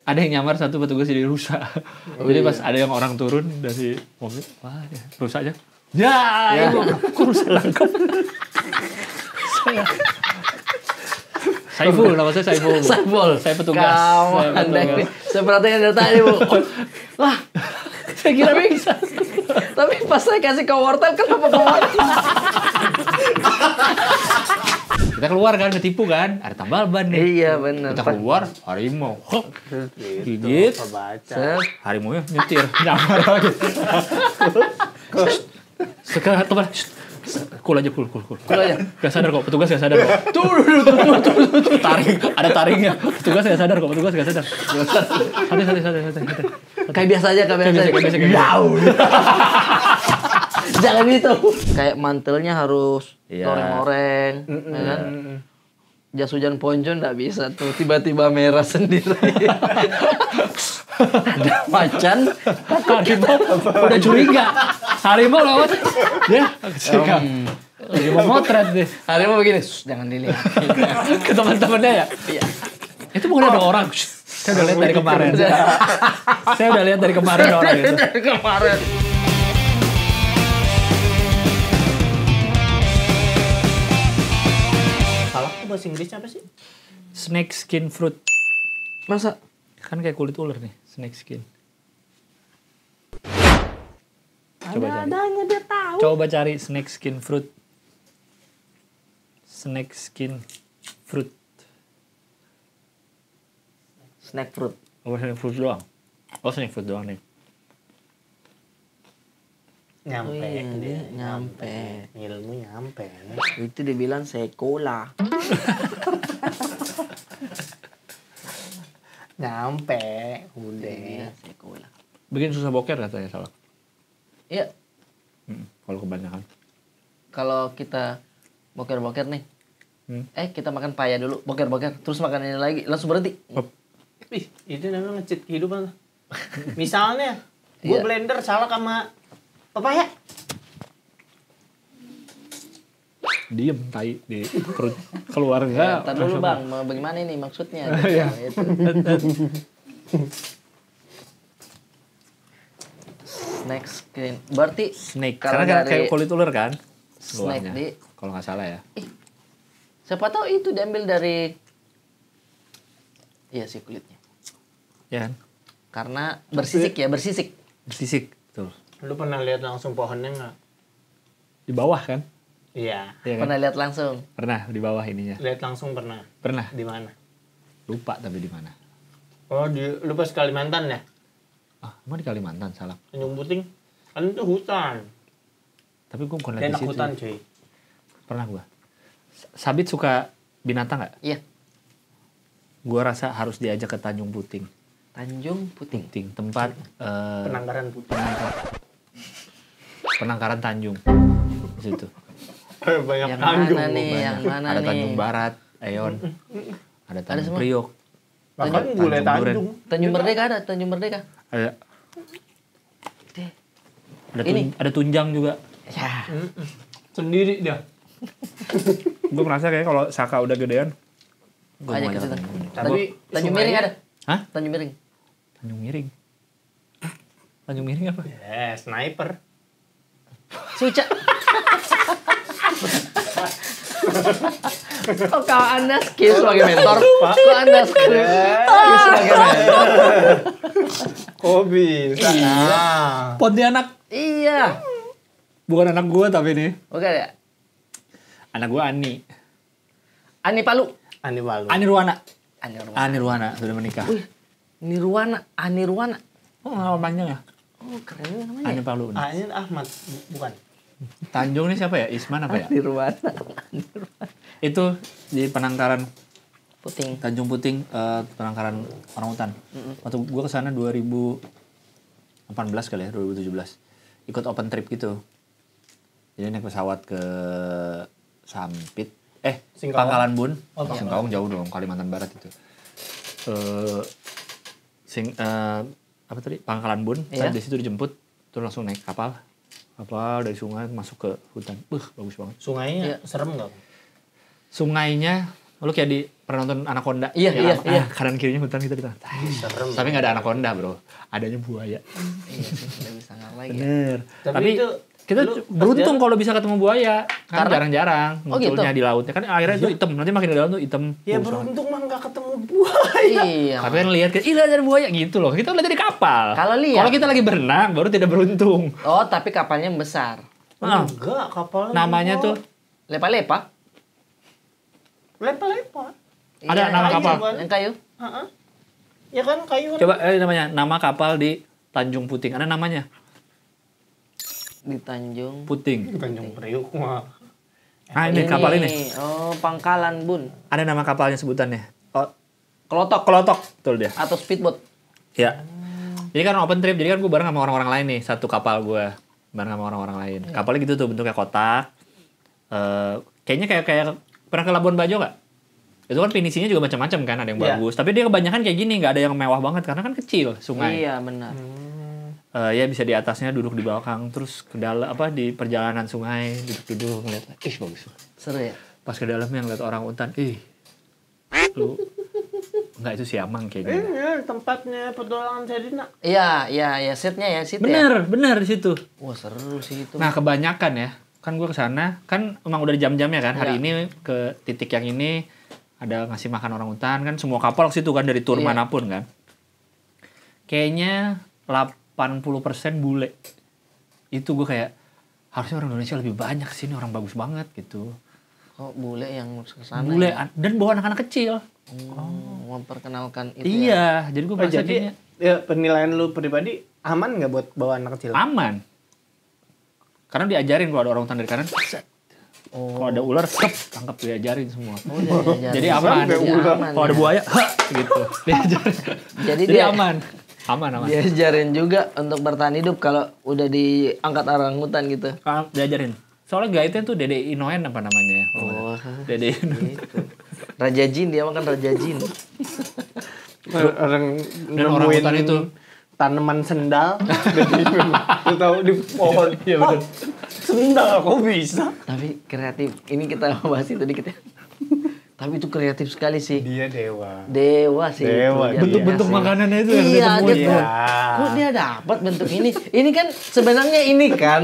Ada yang nyamar satu petugas jadi rusa. Jadi pas ada yang orang turun dari mobil, wah ya, rusaknya. Ya. Kok rusak nangkep? Saiful, nama saya Saiful. Saya petugas. Saya perhatikan dari tadi, Bu. Wah, saya kira bisa. Tapi pas saya kasih ke wortel, kenapa ke wortel? Kita keluar kan, ketipu kan, ada tambal ban nih. Iya, benar. Kita keluar, harimau. Gigit. Harimau nya nyetir, nyamar lagi. Sekarang teman, cool aja. Gak sadar kok, petugas gak sadar kok. Tuh. Taring, ada taringnya. Petugas gak sadar kok, Santai. Kayak biasa aja. Jauh. Jangan itu. Kayak mantelnya harus goreng-goreng, ya kan? Jas hujan ponco nggak bisa tuh, tiba-tiba merah sendiri. Ada macan, Kita udah curiga. Harimau lewat, ya curiga. Lagi mau motret deh. harimau begini, jangan dilihat. Ke teman-temannya ya. Iya. Itu bukan ada orang. Saya udah lihat dari kemarin. Saya udah lihat dari kemarin orang itu. Dari kemarin. Salak tuh bahasa Inggrisnya apa sih? Snake skin fruit. Masa? Kan kayak kulit ular nih, snake skin. Coba cari. Dia tahu. Coba cari snake skin fruit. Snake skin fruit. Snack fruit. Oh, snake fruit doang. Oh, snake fruit doang nih. Nyampe. Oh, iya, dia nyampe. Ilmu nyampe. Itu dibilang sekolah. Nyampe. Dia Udah. bilang sekolah. Bikin susah boker katanya salah. Iya. Kalau kebanyakan. Kalau kita boker-boker nih. Hmm. Kita makan paya dulu, boker-boker, terus makan ini lagi, langsung berhenti. Ih, itu namanya nge-cheat kehidupan. Misalnya, gue Iya. blender salak sama papaya. Diem tai di perut keluarga. Ntar dulu bang, mau bagaimana ini maksudnya? Iya. Gitu. Snack skin, berarti Snake. kalau Karena dari kayak kulit ular kan. snake Luarnya. di, Kalau nggak salah ya. siapa tahu itu diambil dari, iya sih kulitnya, Ya kan? karena bersisik ya, bersisik. Bersisik. Tuh. Lu pernah lihat langsung pohonnya nggak? Di bawah kan? Iya. Iya kan? Pernah lihat langsung? Pernah di bawah ininya. Lihat langsung pernah. Pernah. Di mana? Lupa tapi di mana. Oh, lu pas Kalimantan ya? Ah, emang di Kalimantan salah. Tanjung Puting. Kan itu hutan. Tapi gue bukan lihat Dia di anak situ. hutan, cuy. Pernah gue. Sabit suka binatang nggak? Iya. Gue rasa harus diajak ke Tanjung Puting. Tanjung Puting. Puting, tempat Penangkaran putih. penangkaran Tanjung. Di situ. Banyak Yang Tanjung. mana nih? Yang mana Ada nih? Tanjung Barat, Aeon. Ada Tanjung semua? Priok. Bahkan bule Tanjung Tanjung. Tanjung Merdeka ada, Tanjung Merdeka. Ada Deh. ada Tunjang juga. Ya. Sendiri dia. Gue merasa kayak kalau Saka udah gedean, gue Aja mau ke ajak situ. Tanjung Puting. Tapi Tanjung sungainya- Miring ada. Hah? Tanjung Miring. Tanjung Miring. Tanjung Miring apa? Sniper. Suca. Oh, kalau Anda skill sebagai mentor, kok Anda skill sebagai mentor? Kok bisa? Nah. Pontianak. Iya. Bukan anak gue tapi nih. Oke ya. Anak gue Ani. Ani Palu. Ani Walu. Ani Ruwana. Ani Ruwana. Ani Ruwana sudah menikah. Nirwana. Ani Ruwana. Oh, nama panjang ya? Oh, keren namanya. Ani Palu. Ah, ini Ahmad, bukan. Tanjung nih siapa ya? Isman apa ya? Nirwana. Itu di penangkaran Puting. Tanjung Puting, penangkaran orang hutan. Waktu gue kesana 2018 kali ya, 2017. Ikut open trip gitu. Jadi naik pesawat ke Sampit. Singkawang. Pangkalan Bun. Oh, Singkawang jauh dong, Kalimantan Barat itu. Apa tadi? Pangkalan Bun. Iya. Di situ dijemput, terus langsung naik kapal. Kapal dari sungai masuk ke hutan. Bagus banget. Sungainya Iya. serem nggak? Sungainya Lu kayak di pernah nonton Anaconda? Iya, Ya, iya. kanan kirinya hutan gitu di tengah. Tapi nggak ada anaconda bro, adanya buaya. Iya sih, nggak bisa ngalah ya. Bener. Tapi Tapi itu, kita lu pas beruntung kalau bisa ketemu buaya. Kan Karena- jarang-jarang Oh, gitu? munculnya di lautnya. Kan akhirnya itu hitam, nanti makin di dalam tuh hitam. Ya Bagus banget. beruntung mah nggak ketemu buaya. Iya. Tapi kan lihat, ih lihat ada buaya gitu loh. Kita lihat dari kapal. Kalau lihat- Kalau kita lagi berenang, baru tidak beruntung. Oh, tapi kapalnya besar. Ah, Enggak, kapalnya. namanya tuh Lepa-lepa. Lepa-lepa. Ada nama kayu, kapal. kan? Yang kayu. Heeh. Ya kan kayu kan. Coba namanya, nama kapal di Tanjung Puting. Ada namanya? Di Tanjung. Puting. Tanjung Priuk mah. Nah ini kapal ini. Oh, Pangkalan Bun. Ada nama kapalnya sebutannya. Oh, Kelotok Kelotok. Betul dia. atau speedboat. Ya. Jadi kan open trip, jadi kan gue bareng sama orang-orang lain nih. Satu kapal gue. Bareng sama orang-orang lain. Kapalnya gitu tuh, bentuknya kotak. Kayaknya kayak pernah ke Labuan Bajo gak? Itu kan finishingnya juga macam-macam kan, ada yang Iya. bagus. Tapi dia kebanyakan kayak gini, nggak ada yang mewah banget karena kan kecil sungai. Iya, benar. Ya bisa di atasnya duduk di belakang, terus ke dalam apa di perjalanan sungai duduk-duduk ngeliat, ih bagus. Seru ya? Pas ke dalamnya ngeliat orang utan, ih lu nggak itu siamang kayaknya. Ini tempatnya petualangan Serina. Iya, seatnya ya, seat ya. Bener di situ. Wah, seru sih itu. Nah kebanyakan ya, kan gue kesana, kan emang udah ada jam-jamnya kan. Hari Iya. ini ke titik yang ini ada ngasih makan orang utan kan, semua kapal ke situ kan dari tur Iya. manapun kan. Kayaknya 80% bule. Itu gue kayak harusnya orang Indonesia lebih banyak kesini, orang bagus banget gitu. Kok bule yang kesana Bule ya? dan bawa anak-anak kecil. Memperkenalkan itu ya? Iya, jadi gue Oh, merasa jadi kayaknya ya, penilaian lu pribadi aman nggak buat bawa anak kecil? aman. Karena diajarin kalau ada orang utan dari kanan, set. Kalau ada ular, sep, tangkap diajarin semua. Oh, diajarin. Jadi aman. Jadi aman, Kalau ada ya. buaya, ha, gitu. Diajarin. Jadi Jadi dia- aman. Aman. Diajarin juga untuk bertahan hidup kalau udah diangkat orangutan gitu. Diajarin. Soalnya guide-nya tuh Dede Inoen apa namanya ya? Oh, Dede Inoen. gitu. Raja Jin, dia makan Raja Jin. Orang Dan orang nemuin hutan itu. tanaman sendal. Lu tahu di pohon. Iya betul. Sendal kok bisa? Tapi kreatif. Ini kita bahas itu dikit ya. Tapi itu kreatif sekali sih. Dia dewa. Dewa sih. Dewa, itu. Bentuk-bentuk Iya sih. makanannya itu yang Iya, dia temuin. dia kok dia dapat bentuk ini? Ini kan sebenarnya ini kan.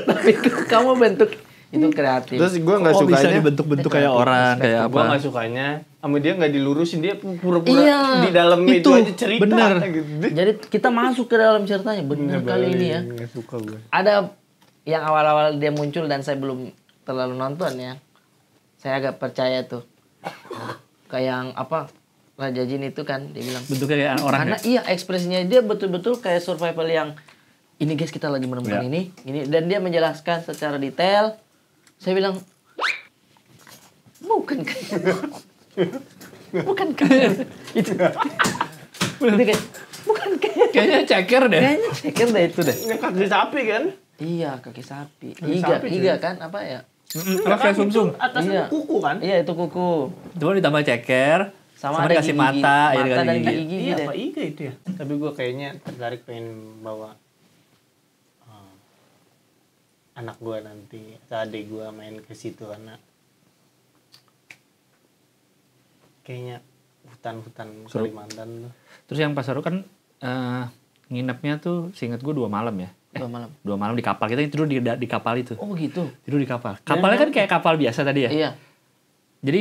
Tapi kamu bentuk itu kreatif. Terus gue nggak Kok bisa sukanya. dibentuk-bentuk kayak orang, kayak Gue apa? nggak sukanya sama dia nggak dilurusin, dia pura-pura Iya. di dalam itu aja cerita. bener. Gitu. Jadi kita masuk ke dalam ceritanya. Benar kali ini ya. Nggak suka gue. Ada yang awal-awal dia muncul dan saya belum terlalu nonton ya. Saya agak percaya tuh. Kayak yang apa Raja Jin itu kan dia bilang. Bentuknya kayak orang Karena ya? iya ekspresinya dia betul-betul kayak survival yang ini guys kita lagi menemukan Ya. ini dan dia menjelaskan secara detail. Saya bilang bukan kan. Bukan kan. Itu. Itu kayak bukan kan. Kayaknya ceker deh. Kayaknya ceker deh itu deh. Ini kaki sapi kan? Iya, kaki sapi. Kaki Iga, sapi, iga kan apa ya? Apa kayak sumsum. Atasnya Iya. kuku kan? Iya, itu kuku. Cuma ditambah ceker, sama ada dikasih gigi-gigi. mata, ya Mata dikasih dan gigi. gigi. Iya, deh. apa iga itu ya? Tapi gue kayaknya tertarik pengen bawa anak gue nanti atau adik gue main ke situ karena kayaknya hutan-hutan Seru. Kalimantan tuh. Terus yang pas seru kan nginepnya tuh seingat gue 2 malam ya. 2 malam. 2 malam di kapal. Kita tidur di kapal itu. Oh, gitu. Tidur di kapal. Kapalnya kan kayak kapal biasa tadi ya. Iya. Jadi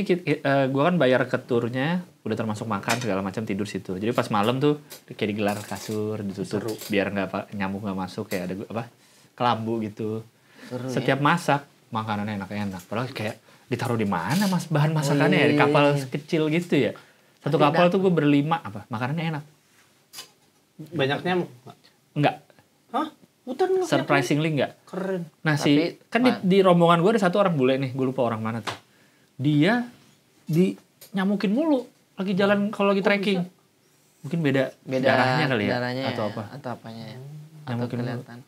gue kan bayar ke turnya, udah termasuk makan segala macam tidur situ. Jadi pas malam tuh kayak digelar kasur, ditutup biar nyamuk nggak masuk, kayak ada apa kelambu gitu. Seru Setiap masak makanannya enak-enak. Padahal kayak ditaruh di mana mas bahan masakannya ya di iya, kapal iya. kecil gitu ya. Satu Tapi kapal tuh gue berlima apa makanannya enak. Banyak nyamuk nggak? Enggak, Hah? Hutan nggak? surprisingly enggak. Keren. Nah Tapi, kan di rombongan gue ada satu orang bule nih, gue lupa orang mana tuh. Dia nyamukin mulu lagi jalan kalau lagi trekking. Mungkin beda darahnya kali ya darahnya atau ya, apa. atau apanya ya. Atau Nyamukin kelihatan.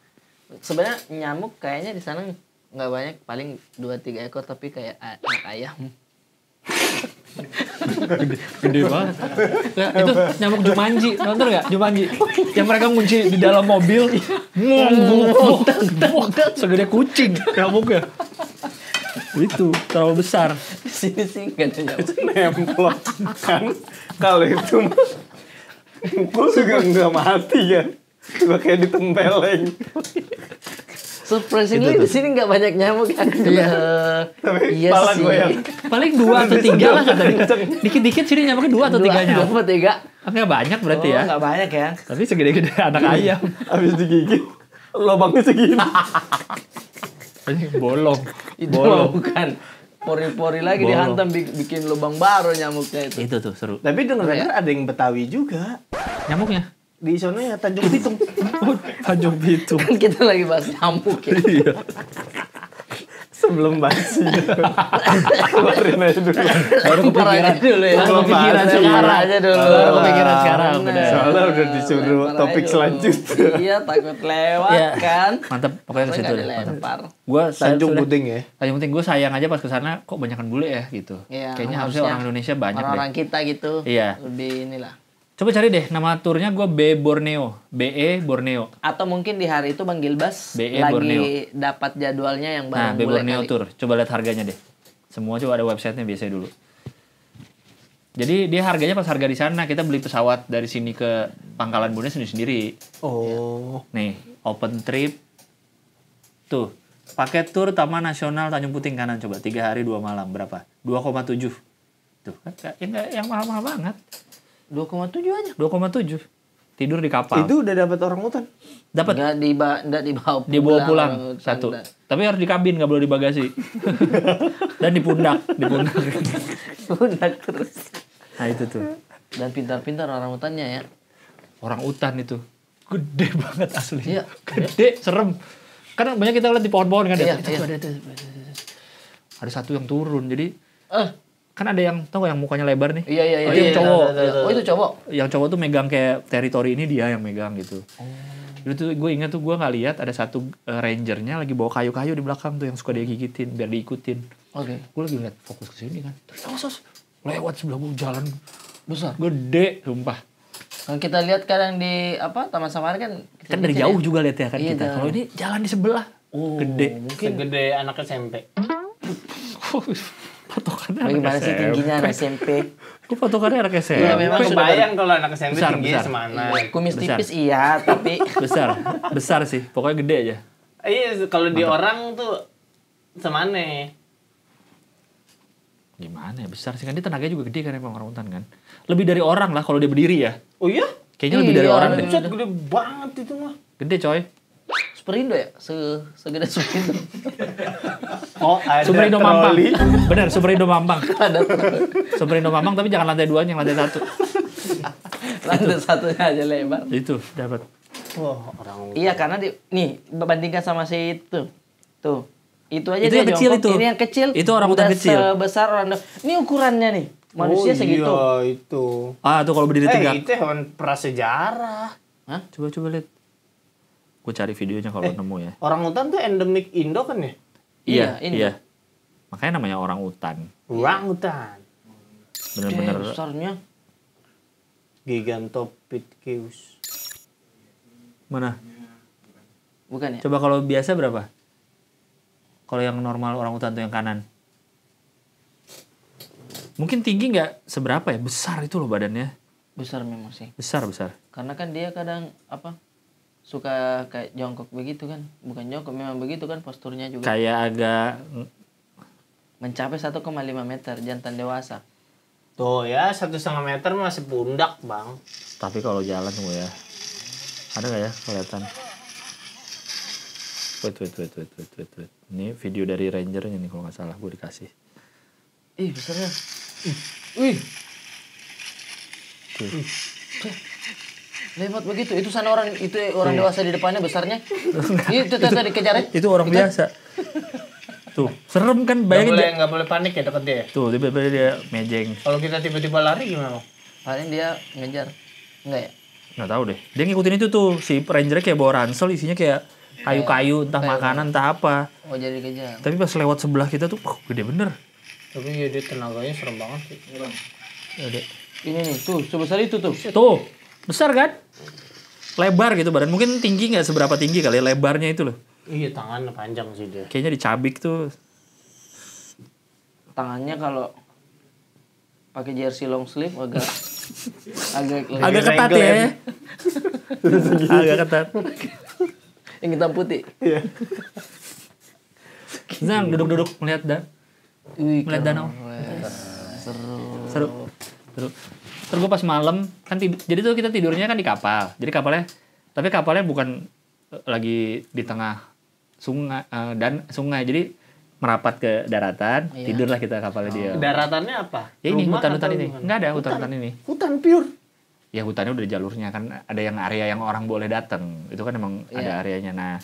Sebenarnya nyamuk kayaknya di sana nggak banyak, paling 2-3 ekor tapi kayak anak ayam. Gede banget. Nah, itu nyamuk Jumanji, nonton nggak Jumanji? Yang mereka ngunci di dalam mobil, segede kucing nyamuknya. Itu terlalu besar. Di sini sih nggak ada nyamuk. Nemplok kan. Kalau itu gue juga nggak mati kan. Cuma kayak ditempeleng. Surprisingly di sini nggak banyak nyamuk kan. Iya. Tapi Iya kepala sih. gue yang Paling 2 atau 3 lah katanya. Dikit-dikit sini nyamuknya 2 atau 3 Dua nyamuk. apa 3? Nggak banyak berarti ya. Nggak banyak ya. Tapi segede-gede anak ayam. habis digigit lubangnya segini. Ini bolong. Itu mah bukan pori-pori lagi Bolong. dihantam bikin lubang baru nyamuknya itu. Itu tuh seru. Tapi dengar-dengar ada yang Betawi juga. Nyamuknya. Di sana ya Tanjung Pitung. Tanjung Pitung. Kan kita lagi bahas nyamuk ya. Iya. Sebelum basi. Keluarin aja dulu. Baru Lempar aja kepikiran. dulu ya. Baru kepikiran Lempar sekarang. aja dulu. Baru kepikiran sekarang. Bener. Soalnya udah disuruh Lempar topik aja selanjutnya. dulu. Iya, takut lewat Iya. kan. Mantap, pokoknya ke Tapi situ nggak deh. Mantap. dilempar. Gua Tanjung Buding ya. Tanjung Penting gue sayang aja pas kesana kok banyakan bule ya gitu. Iya, Kayaknya harusnya orang Indonesia banyak orang-orang deh. kita gitu. Iya. Lebih inilah. Coba cari deh nama turnya gue B Borneo, BE Borneo. Atau mungkin di hari itu Bang Gilbas BE lagi Borneo. dapat jadwalnya yang Nah, bareng B bule Borneo kali. Tour. Coba lihat harganya deh. Semua coba ada websitenya biasanya dulu. Jadi dia harganya pas harga di sana kita beli pesawat dari sini ke Pangkalan Bunda sendiri-sendiri. Oh. Nih, open trip. Tuh, paket tur Taman Nasional Tanjung Puting kanan coba 3 hari 2 malam berapa? 2,7. Tuh, kan yang mahal-mahal banget. 2,7 aja. 2,7. Tidur di kapal. Itu udah dapat orang hutan. Dapat Nggak dibawa pulang. dibawa pulang orang satu. tanda. Tapi harus di kabin, nggak boleh di bagasi. Dan di pundak. Pundak terus. Nah itu tuh. Dan pintar-pintar orang hutannya ya. Orang utan itu. Gede banget asli. Iya. Gede, serem. Karena banyak kita lihat di pohon-pohon kan. Iya, Itu iya. ada satu yang turun. Jadi Eh, kan ada yang tau gak yang mukanya lebar nih. iya. Itu yang cowok. Oh, itu cowok. Yang cowok tuh megang kayak teritori ini dia yang megang gitu. Dulu tuh gue ingat tuh gue nggak lihat ada satu rangernya lagi bawa kayu-kayu di belakang tuh yang suka dia gigitin biar diikutin. Oke. Gue lagi ngeliat fokus ke sini kan. Terus lewat sebelah gue jalan Besar. gede, sumpah. Kan kita lihat kadang di apa Taman Safari kan Kan dari jauh juga lihat ya kan Iya, kita. jauh. Kalau ini jalan di sebelah. Gede. Mungkin gede anak SMP. Patokannya Bagaimana anak sih SMP. tingginya anak SMP? Gue patokannya anak SMP. Iya, memang sudah Kebayang kalau anak SMP Besar, tingginya besar. semana. Kumis Besar. tipis iya, tapi Besar. Besar sih. Pokoknya gede aja. Iya, kalau di orang tuh semana. Gimana ya? Besar sih. Kan dia tenaganya juga gede kan emang orang hutan kan. Lebih dari orang lah kalau dia berdiri ya. Oh iya? Kayaknya lebih dari Iya, orang deh. Buset, gede banget itu mah. Gede coy. Superindo ya? Segede Superindo. Oh, ada Superindo Mampang. troli. Bener, Superindo Mampang. Ada Superindo Mampang tapi jangan lantai 2-nya, yang lantai 1. lantai satunya aja lebar. Itu dapat. Wah, orang Iya, karena nih bandingkan sama si itu. Tuh. Itu aja Itu dia yang kecil jongkok. itu. Ini yang kecil. Itu orang hutan udah kecil. Sebesar orang. Ini ukurannya nih. Manusia segitu. Iya, itu. Ah, tuh kalau berdiri tegak. Itu hewan prasejarah. Hah? Coba lihat. Gue cari videonya kalau nemu ya. Orang hutan tuh endemik Indo kan ya? Iya, ini. Iya. Makanya namanya orang hutan. Orang hutan. Bener-bener. Besarnya. Gigantopithecus. Mana? Bukan ya? Coba kalau biasa berapa? Kalau yang normal orang hutan tuh yang kanan. Mungkin tinggi nggak seberapa ya? Besar itu loh badannya. Besar memang sih. Besar. Karena kan dia kadang apa? Suka kayak jongkok begitu kan. Bukan jongkok, memang begitu kan posturnya juga. Kayak agak Mencapai 1,5 meter jantan dewasa. Tuh ya, 1,5 meter masih pundak, Bang. tapi kalau jalan gue ya. Ada nggak ya kelihatan? Wait. Ini video dari rangernya nih kalau nggak salah gue dikasih. Ih, besarnya. Wih. Tuh. Lewat begitu. Itu sana orang dewasa di depannya besarnya. Itu tadi kejarnya. Itu orang biasa. Tuh, serem kan bayangin. Nggak boleh panik ya deket dia. Tuh, tiba-tiba dia mejeng. Kalau kita tiba-tiba lari gimana? Paling dia ngejar. Enggak ya? Nggak tahu deh. Dia ngikutin itu tuh. Si rangernya kayak bawa ransel isinya kayak kayu-kayu, entah makanan, entah apa. Oh, jadi kejar. Tapi pas lewat sebelah kita tuh, gede bener. Tapi ya dia tenaganya serem banget sih. Gede. Ini nih, tuh sebesar itu tuh. Tuh, besar kan? Lebar gitu badan. Mungkin tinggi nggak seberapa tinggi kali ya, lebarnya itu loh. Iya, tangannya panjang sih dia. Kayaknya dicabik tuh. tangannya kalau pakai jersey long sleeve agak Agak ketat ya. Agak ketat. yang hitam putih. Iya. Zang duduk-duduk melihat melihat danau. Seru. Terus gue pas malam kan jadi tuh kita tidurnya kan di kapal. Jadi tapi kapalnya bukan lagi di tengah sungai dan sungai. Jadi merapat ke daratan, tidurlah kita kapalnya dia. Daratannya apa? Ya ini Rumah hutan-hutan atau ini. gimana? Enggak ada hutan-hutan ini. Hutan pure. Ya hutannya udah jalurnya kan ada yang area yang orang boleh datang. Itu kan emang ada areanya. Nah,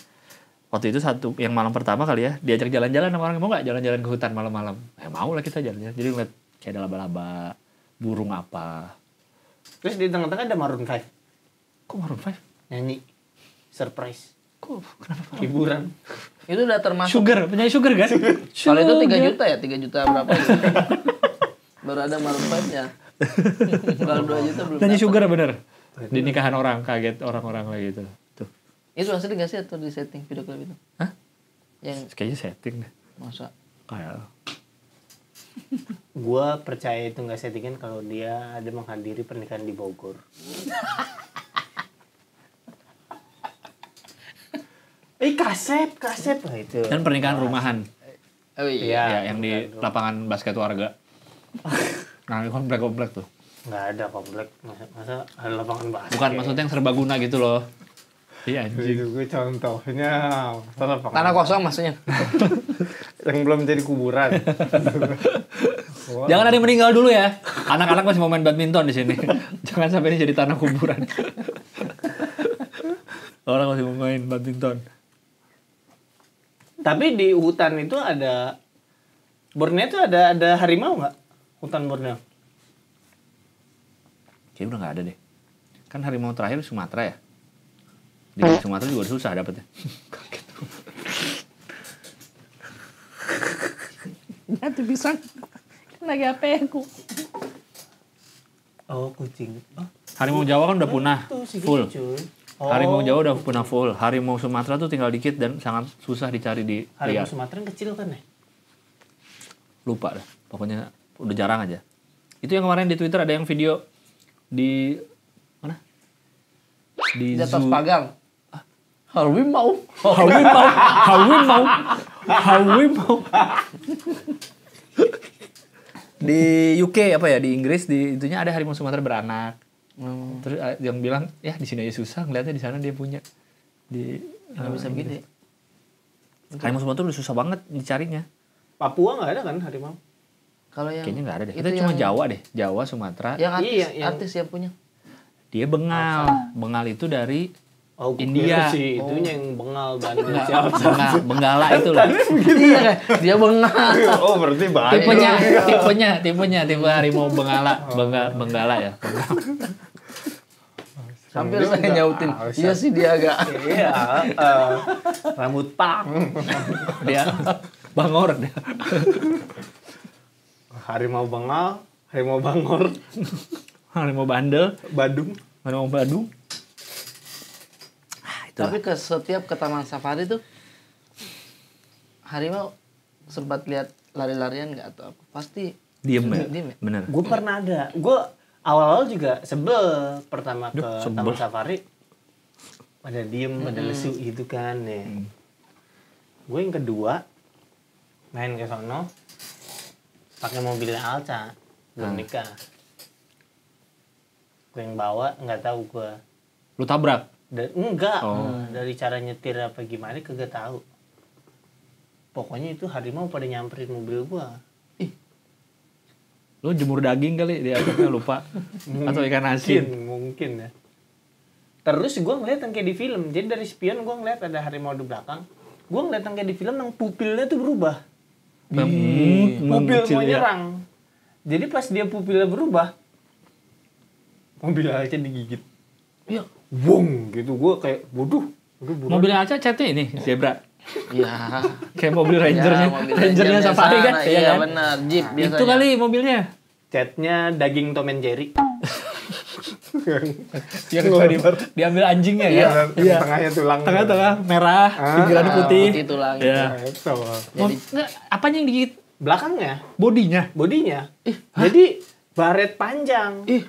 waktu itu yang malam pertama kali ya, diajak jalan-jalan sama orang, mau nggak jalan-jalan ke hutan malam-malam? Mau lah kita jalan-jalan. Jadi ngeliat kayak ada laba-laba, burung apa. Terus di tengah-tengah ada Maroon 5 Kok Maroon 5? nyanyi surprise. Kok kenapa? Hiburan. Itu udah termasuk. Penyanyi Sugar kan? Kalau itu 3 juta ya, 3 juta berapa? Gitu? Baru ada Maroon 5-nya. Kalau 2 juta belum. Penyanyi dapat. Sugar bener. Di nikahan orang, kaget orang-orang lagi gitu. Tuh. Itu asli gak sih atau di setting video klip itu? Hah? Yang Kayaknya setting deh. masa Kayak Gua percaya itu nggak settingan kalau dia ada menghadiri pernikahan di Bogor. Kasep lah itu. dan pernikahan rumahan. oh iya. Ya, yang di lapangan basket warga. Nah, komplek-komplek tuh. Nggak ada komplek, masa ada lapangan basket. Bukan maksudnya yang serbaguna gitu loh. Iya anjing. Itu gue contohnya lapangan Tanah kosong maksudnya. yang belum jadi kuburan. Jangan ada yang meninggal dulu ya. Anak-anak masih mau main badminton di sini. Jangan sampai ini jadi tanah kuburan. Orang masih mau main badminton. Tapi di hutan itu ada Borneo itu ada harimau nggak? Hutan Borneo. Kayaknya udah nggak ada deh. Kan harimau terakhir Sumatera ya. Di Sumatera juga susah dapetnya. Kaget. Jatuh pisang. Lagi apa ya aku? Oh, kucing. Oh, Harimau Jawa kan udah punah tuh si full. cuy. Oh, Harimau Jawa udah punah full. Harimau Sumatera tuh tinggal dikit dan sangat susah dicari di harimau liar. Sumatera yang kecil kan ya? Lupa dah. Pokoknya udah jarang aja. Itu yang kemarin di Twitter ada yang video di mana? Di Di atas zoo. pagang. Harimau. Harimau. Di UK apa ya, di Inggris di itunya ada harimau Sumatera beranak. Terus yang bilang ya di sini aja susah ngeliatnya, di sana dia punya. Nggak bisa begitu ya. Harimau Sumatera udah susah banget dicarinya. Papua nggak ada kan harimau? Kalau yang Kayaknya nggak ada deh. itu Kita cuma yang- Jawa deh, Jawa, Sumatera. yang artis, Iya, yang- artis yang punya. Dia bengal. Bengal itu dari Oh, gua India. kira sih itunya yang bengal Bandung Enggak, siapa? Benggala itu loh. Iya kan? Dia bengal. Oh, berarti banyak. Tipe harimau benggala ya. Hampir saya nyautin. Iya sih dia agak. Iya, rambut pang. Dia bangor dia. Harimau bengal, harimau bangor, Harimau bandel, Badung. harimau Badung. Itulah. Tapi setiap ke taman safari tuh harimau sempat lihat lari-larian nggak atau apa? Pasti Diem ya? Diem ya? Bener. Gue pernah ada. Gue awal-awal juga sebel pertama ke sebel. taman safari. Pada diem, pada lesu gitu kan ya. Gue yang kedua main ke sono pakai mobilnya Alca, belum nikah. Gue yang bawa nggak tahu gue. Lu tabrak? Enggak, Oh. dari cara nyetir apa gimana kagak tahu. Pokoknya itu harimau pada nyamperin mobil gue. Lu jemur daging kali di atasnya lupa. Atau ikan asin. Mungkin ya. Terus gue ngeliat yang kayak di film. Jadi dari spion gue ngeliat ada harimau di belakang. Gue ngeliat yang kayak di film yang pupilnya tuh berubah. Pupil mau Mengecil ya. nyerang. Jadi pas dia pupilnya berubah, mobil aja digigit. Iya. Wong gitu, gue kayak bodoh. Mobilnya Aca catnya ini zebra. Iya. Kayak mobil rangernya, Ya, mobil rangernya Ranger safari sana. kan? Iya kan? benar, Jeep biasanya. Itu kali mobilnya. Catnya daging Tom and Jerry. Yang diambil anjingnya ya. Yang tengahnya tulang. Tengah-tengah merah, pinggirannya putih. Putih tulangnya. Iya. Itu. Apanya yang digigit? belakangnya, Bodinya. bodinya. Jadi baret panjang. Ih,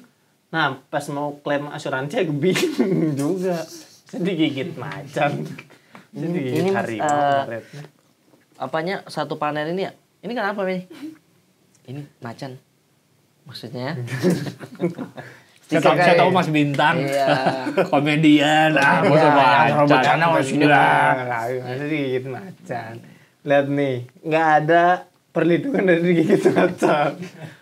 Nah, pas mau klaim asuransi aku bingung juga. Jadi digigit macan. Jadi digigit Ini, Mas, harimau baretnya. apanya satu panel ini ya? Ini kan apa nih? Ini macan. Maksudnya? Saya tahu Mas Bintang. Iya. Komedian. Ah, masa yang macan. bercanda sama sini. Masa digigit macan. Lihat nih, nggak ada perlindungan dari digigit macan.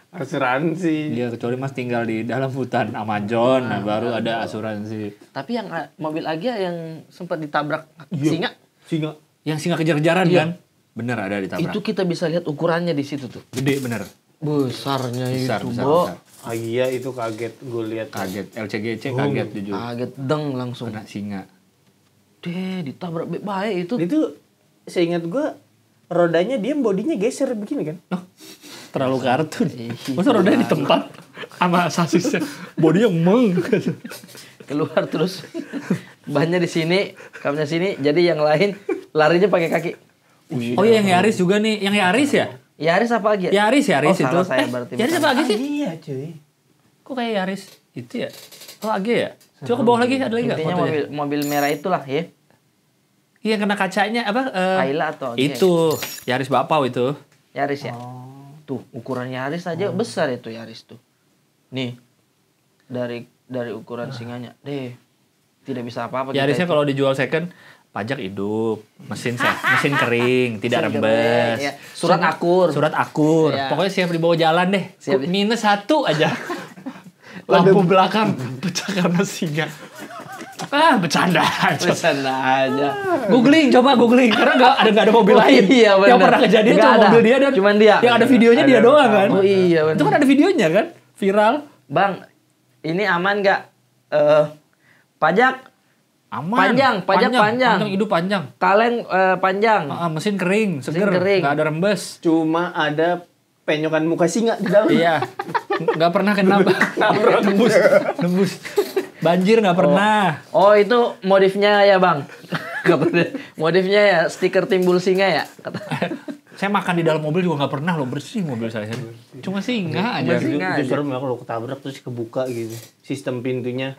Asuransi. Iya, kecuali Mas tinggal di dalam hutan Amazon, nah, baru ada asuransi. Tapi yang mobil Agia yang sempat ditabrak singa, Singa. Yang singa kejar-kejaran Iya. kan? Bener ada ditabrak. itu kita bisa lihat ukurannya di situ tuh. Gede bener. Besarnya Besar, itu, besar, Bo. besar. Ah iya itu kaget gue lihat. Kaget. LCGC kaget jujur. Kaget deng langsung. Kena singa. Ditabrak baik itu. Itu seingat gue rodanya diam, bodinya geser begini kan? Oh, terlalu kartun. Masa rodanya di tempat sama sasisnya. Bodinya meng. Keluar terus. Bannya di sini, kamnya sini. Jadi yang lain larinya pakai kaki. Oh iya, yang Yaris juga nih. Yang Yaris ya? Yaris apa Agia? Yaris Oh, itu. salah saya berarti. Yaris bukan. apa Agi sih? Iya cuy. Kok kayak Yaris? Itu ya? Oh, Agi ya? Coba ke bawah lagi, ada lagi nggak Intinya fotonya? mobil merah itulah ya. Iya, yang kena kacanya apa? Ayla atau Agia? Itu Yaris Bapau itu. Yaris ya. Tuh ukuran Yaris aja besar itu Yaris tuh. Nih dari ukuran singanya, deh tidak bisa apa-apa. kita Yarisnya itu. kalau dijual second pajak hidup, mesin mesin kering, tidak Mesin rembes. kering, iya. Surat akur. Surat akur. Iya. Pokoknya siap dibawa jalan deh. Siap. Minus 1 aja. Lampu belakang pecah karena singa. Ah, bercanda aja. Bercanda aja. Coba googling karena nggak ada mobil lain. Iya, benar. Yang pernah kejadian Nggak cuma ada. mobil dia dan Cuman dia. Yang ada videonya dia doang kan. Oh iya benar. Itu kan ada videonya kan, viral. Bang, ini aman nggak? Pajak Aman. Pajak panjang. Hidup panjang. kaleng panjang. Mesin kering, seger, kering. nggak ada rembes. Cuma ada penyokan muka singa di dalam. Iya, nggak pernah kena nembus. Banjir nggak pernah. Oh itu modifnya ya bang? Nggak pernah. Modifnya ya stiker timbul singa ya? Saya makan di dalam mobil juga nggak pernah loh, bersih mobil saya. Cuma singa aja. Singa Itu aja. serem ya kalau ketabrak terus kebuka gitu. Sistem pintunya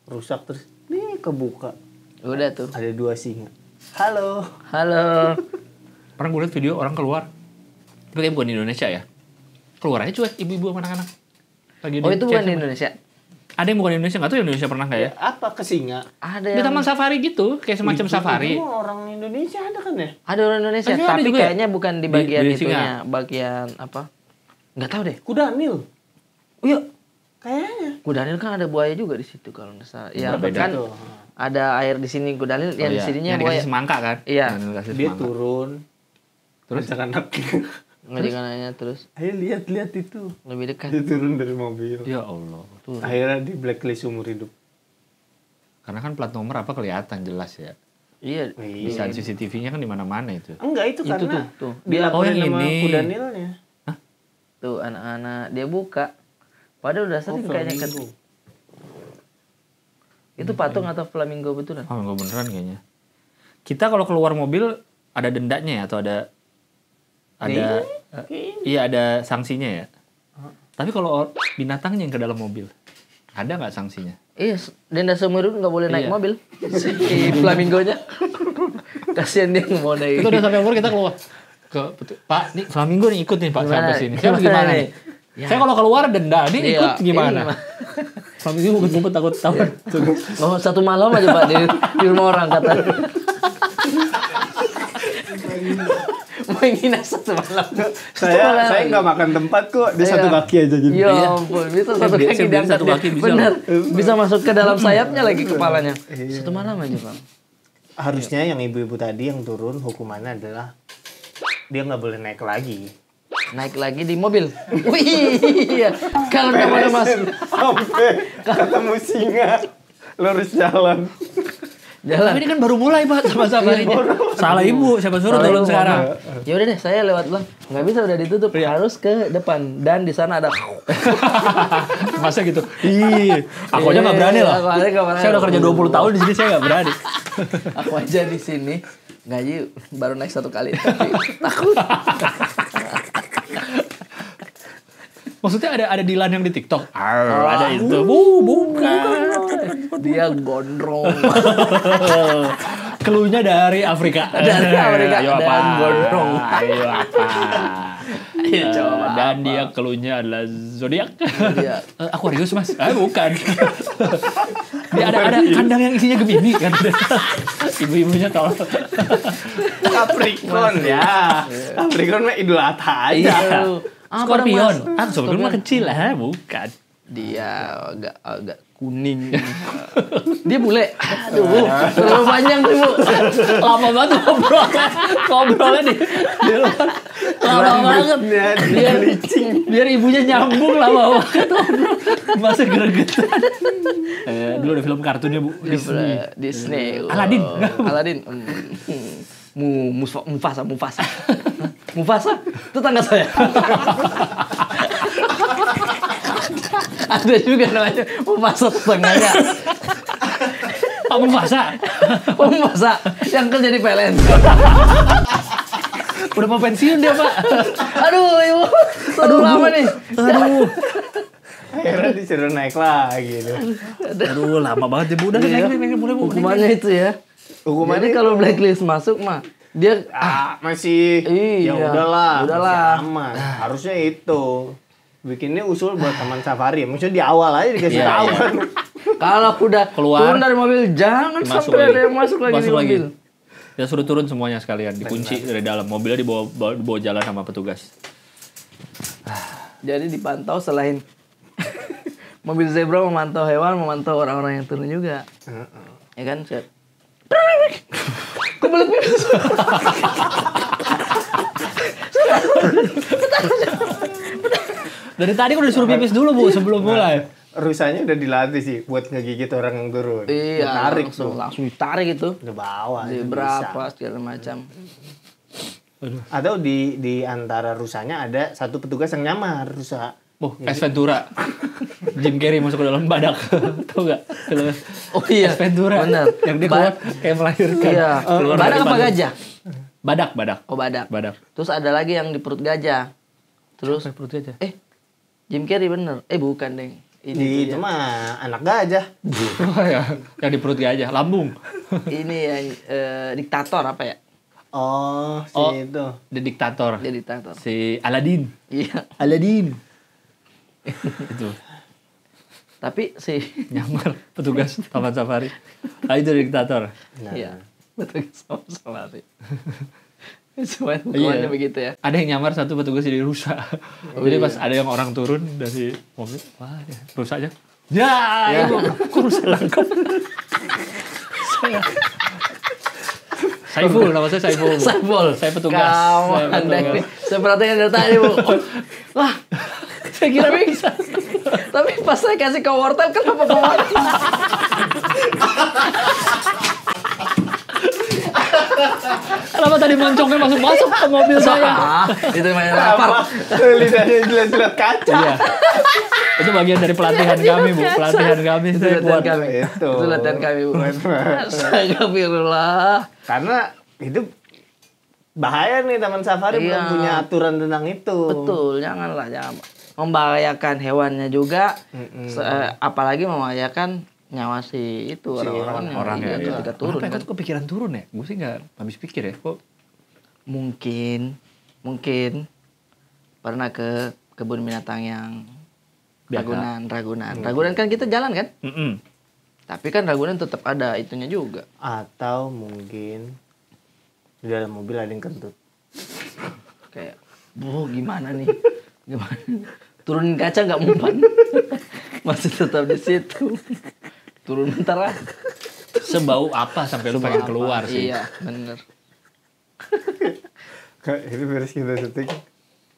rusak terus nih kebuka. Udah tuh. Ada 2 singa. Halo. Halo. Pernah gue liat video orang keluar. Tapi kayaknya bukan di Indonesia ya. Keluar aja cuek ibu-ibu sama anak-anak. Lagi Oh itu bukan di chat. Indonesia? Ada yang bukan di Indonesia, nggak tahu Indonesia pernah nggak ya? Apa ke singa? Ada Di yang... taman safari gitu, kayak semacam safari. Itu orang Indonesia ada kan ya? Ada orang Indonesia, Masih ada tapi juga ya? kayaknya bukan di bagian di itunya, singa. bagian apa? Nggak tahu deh. Kudanil. Oh iya, Kayaknya. Kudanil kan ada buaya juga di situ kalau nggak salah. Ya Berbeda kan tuh. ada air di sini Kudanil, yang di sininya yang buaya. dikasih semangka kan? Iya. Yang dikasih Dia semangka. turun. Terus anak. Ngedengarnya terus Ayo lihat itu. lebih dekat. Dia turun dari mobil. Ya Allah. Akhirnya di blacklist umur hidup. Karena kan plat nomor apa kelihatan jelas ya. Iya. Bisa CCTV-nya kan di mana-mana itu. Enggak itu Itu karena tuh. dilaporin yang sama ini. Kudanilnya. Tuh anak-anak dia buka. Padahal udah sering kayaknya kan. Flamingo. Itu patung atau flamingo betulan? Oh, enggak beneran kayaknya. Kita kalau keluar mobil ada dendanya ya atau iya ada sanksinya ya. Tapi kalau binatangnya yang ke dalam mobil, ada nggak sanksinya? Iya, denda seumur hidup nggak boleh naik Iya. mobil. Si flamingonya. Kasihan dia nggak mau naik. Itu udah sampai umur kita keluar Pak, nih flamingo nih ikut nih Pak Gimana? sampai sini. Saya gimana nih? Ya. Saya kalau keluar denda, nih Iya, ikut ini gimana? Flamingo ngumpet-ngumpet takut tahuan. Oh, 1 malam aja Pak di rumah orang kata. Mau nginep 1 malam. Saya nggak makan tempat kok. Dia satu Iya. kaki aja gitu. Ya ampun, bisa satu Biasa kaki biar diangkat satu dia. kaki bisa. Bener, bisa masuk ke dalam sayapnya lagi kepalanya. 1 malam aja Bang. Harusnya yang ibu-ibu tadi yang turun hukumannya adalah dia nggak boleh naik lagi. Naik lagi di mobil. Wih, iya. Kalau nggak mau masuk Sampai ketemu singa lurus jalan. jalan. Tapi ini kan baru mulai Pak sama safarinya. Salah ibu, siapa suruh turun sekarang? Ya udah deh, saya lewat belakang. Nggak bisa udah ditutup, harus ke depan dan di sana ada. Masa gitu? Ih, aku aja nggak berani lah. Aku aja nggak berani. Saya udah kerja 20 tahun di sini, saya nggak berani. Aku aja di sini gaji baru naik 1 kali tapi takut. Maksudnya ada Dilan yang di TikTok. Ada itu. Bukan. Dia gondrong. Keluhnya dari Afrika. Dari Afrika Ayo dan apa? gondrong. Ayo apa? Ayo coba Dan apa? dia keluhnya adalah zodiak. Zodiak. Aquarius Mas. Bukan. Dia ada kandang yang isinya Gemini kan. Ibu-ibunya tolong. Capricorn ya. Capricorn mah Idul Adha aja. Iya. Scorpion. Scorpion mah kecil lah, bukan. Dia agak kuning. Dia bule. Aduh, terlalu panjang tuh, Bu. Lama banget ngobrolnya di luar. Lama banget. Biar ibunya nyambung lama banget ngobrol. Masa gregetan. Dulu ada film kartunnya, Bu. Disney. Aladdin. Aladdin. Mufasa. Mufasa, itu tangga saya. Ada juga namanya Mufasa tetangganya. Pak Mufasa. Mufasa yang kerja di PLN. Udah mau pensiun dia, Pak. Aduh, Ibu. Terlalu lama nih. Aduh. Akhirnya disuruh naik lagi tuh. Aduh, lama banget ya, Bu. Udah naik mulai, Bu. Hukumannya itu ya. Jadi kalau blacklist masuk mah dia masih Iya, ya udahlah. udahlah. Masih aman. Harusnya itu. Bikinnya usul buat taman safari. Maksudnya di awal aja dikasih Iya, tahu iya. kan. kalau udah Keluar. turun dari mobil jangan Masuk sampai lagi. ada yang masuk lagi di mobil. Ya suruh turun semuanya sekalian, dikunci dari dalam. Mobilnya dibawa jalan sama petugas. Jadi dipantau selain mobil zebra memantau hewan, memantau orang-orang yang turun juga. Ya kan, Set? Kebelet pipis. Dari tadi udah disuruh pipis dulu, Bu, sebelum mulai. Rusanya udah dilatih sih buat ngegigit orang yang turun. Iya, Buat tarik langsung ditarik itu. Udah bawa. Zebra bisa. apa segala macam. Atau di antara rusanya ada satu petugas yang nyamar rusa. Oh, Ace Ventura. Jim Carrey masuk ke dalam badak. Tahu enggak? Oh iya, Ace Ventura. benar. Yang dia keluar kayak melahirkan. Iya. Keluar Badak dari apa badan. gajah? Badak. Oh, badak. Badak. Terus ada lagi yang di perut gajah. Terus Sampai perut aja. Jim Carrey bener. Bukan, Deng. Itu dia. mah anak gajah. Oh ya, yang di perut gajah, lambung. Ini yang diktator apa ya? Oh, Oh. itu. The Diktator. Dia diktator. Si Aladdin. Iya. Aladdin. Itu Tapi si nyamar petugas taman safari. Itu diktator. Nah, iya. Betul sama sih. Semua hukumannya begitu ya. Ada yang nyamar satu petugas jadi rusa. Jadi pas ada yang orang turun dari mobil, wah ya, rusanya. Ya, ibu, kok rusa lengkap? Saiful, nama saya Saiful. Bu. Saiful. Saya petugas. Kamu Saya Anda petugas. ini. Saya perhatikan dari tadi, Bu. Wah, Saya kira bisa. tapi pas saya kasih ke wortel, kenapa ke wortel? Kenapa tadi moncongnya masuk ke mobil saya? Itu namanya lapar. Lidahnya jelas-jelas kaca. Iya. Itu bagian dari pelatihan kami, Bu. Pelatihan kami Itu saya latihan buat. kami. Itu. Itu latihan kami, Bu. Astagfirullah. Karena itu bahaya nih taman safari Iya. belum punya aturan tentang itu. Betul, jangan membahayakan hewannya juga, apalagi membahayakan nyawa si itu orang-orang yang Orangnya itu ya. ketika turun. Kenapa Kan. itu kepikiran turun ya? Gue sih nggak habis pikir ya. Kok Mungkin pernah ke kebun binatang yang Biasa. Ragunan kan kita jalan kan? Tapi kan Ragunan tetap ada itunya juga. Atau mungkin di dalam mobil ada yang kentut. Kayak, gimana nih? Gimana? Turunin kaca nggak mempan? Masih tetap di situ. Turun bentar lah. sebau apa sampai lu pengen keluar sih? Iya, bener. Kak, ini beres kita syuting.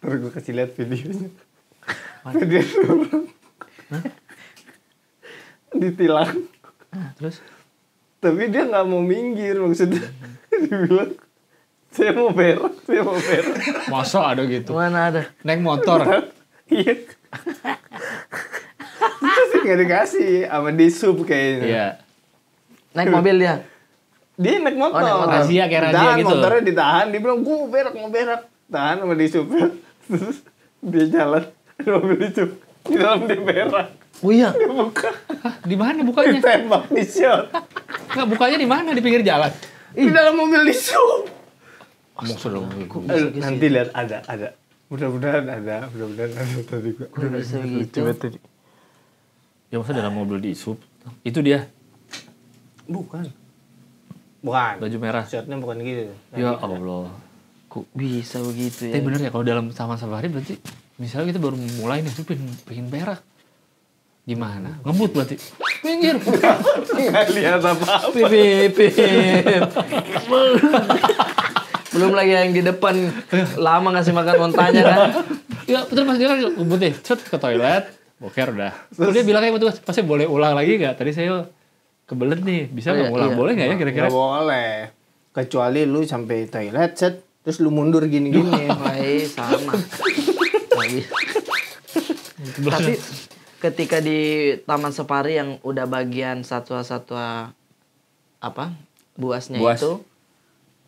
Terus gue kasih lihat videonya. Dia turun. Ditilang. Terus Tapi dia nggak mau minggir maksudnya. Dia bilang, saya mau berak. masa ada gitu? Mana ada? Naik motor. Iya. Itu sih nggak dikasih sama di sub kayaknya. Iya. Naik mobil dia. Dia naik motor. naik motor. Razia, kayak razia Ditahan, gitu. motornya ditahan, dia bilang gue mau berak. Tahan sama di supir. Terus dia jalan, ada mobil itu. Di dalam dia berak. Oh iya. Dia buka, Di mana bukanya? ditembak, di shot. Nggak, bukanya di mana? Di pinggir jalan. Di dalam mobil di sup. Maksud dong. Nanti lihat ada. Mudah-mudahan ada tadi gua. Kok bisa gitu? Tadi. Ya masa dalam mobil diisup? Itu dia. Bukan. Baju merah. Shotnya bukan gitu. Ya Allah. Kok bisa begitu ya? Tapi bener ya kalau dalam Taman Safari berarti misalnya kita baru mulai nih, tuh pengen berak. Gimana? Ngebut berarti. Pinggir. Nggak lihat apa-apa. Pipip. Belum lagi yang di depan lama ngasih makan ontanya kan. Ya betul pas dia kan ngebut nih, cet ke toilet, boker udah. Terus dia bilang kayak betul, pasti boleh ulang lagi nggak? Tadi saya kebelet nih, bisa nggak ulang? iya. Boleh nggak ya kira-kira? Nggak boleh. Kecuali lu sampai toilet, set, terus lu mundur gini-gini. Baik, sama. Baik. Tapi ketika di Taman Safari yang udah bagian satwa-satwa apa buasnya Buas. itu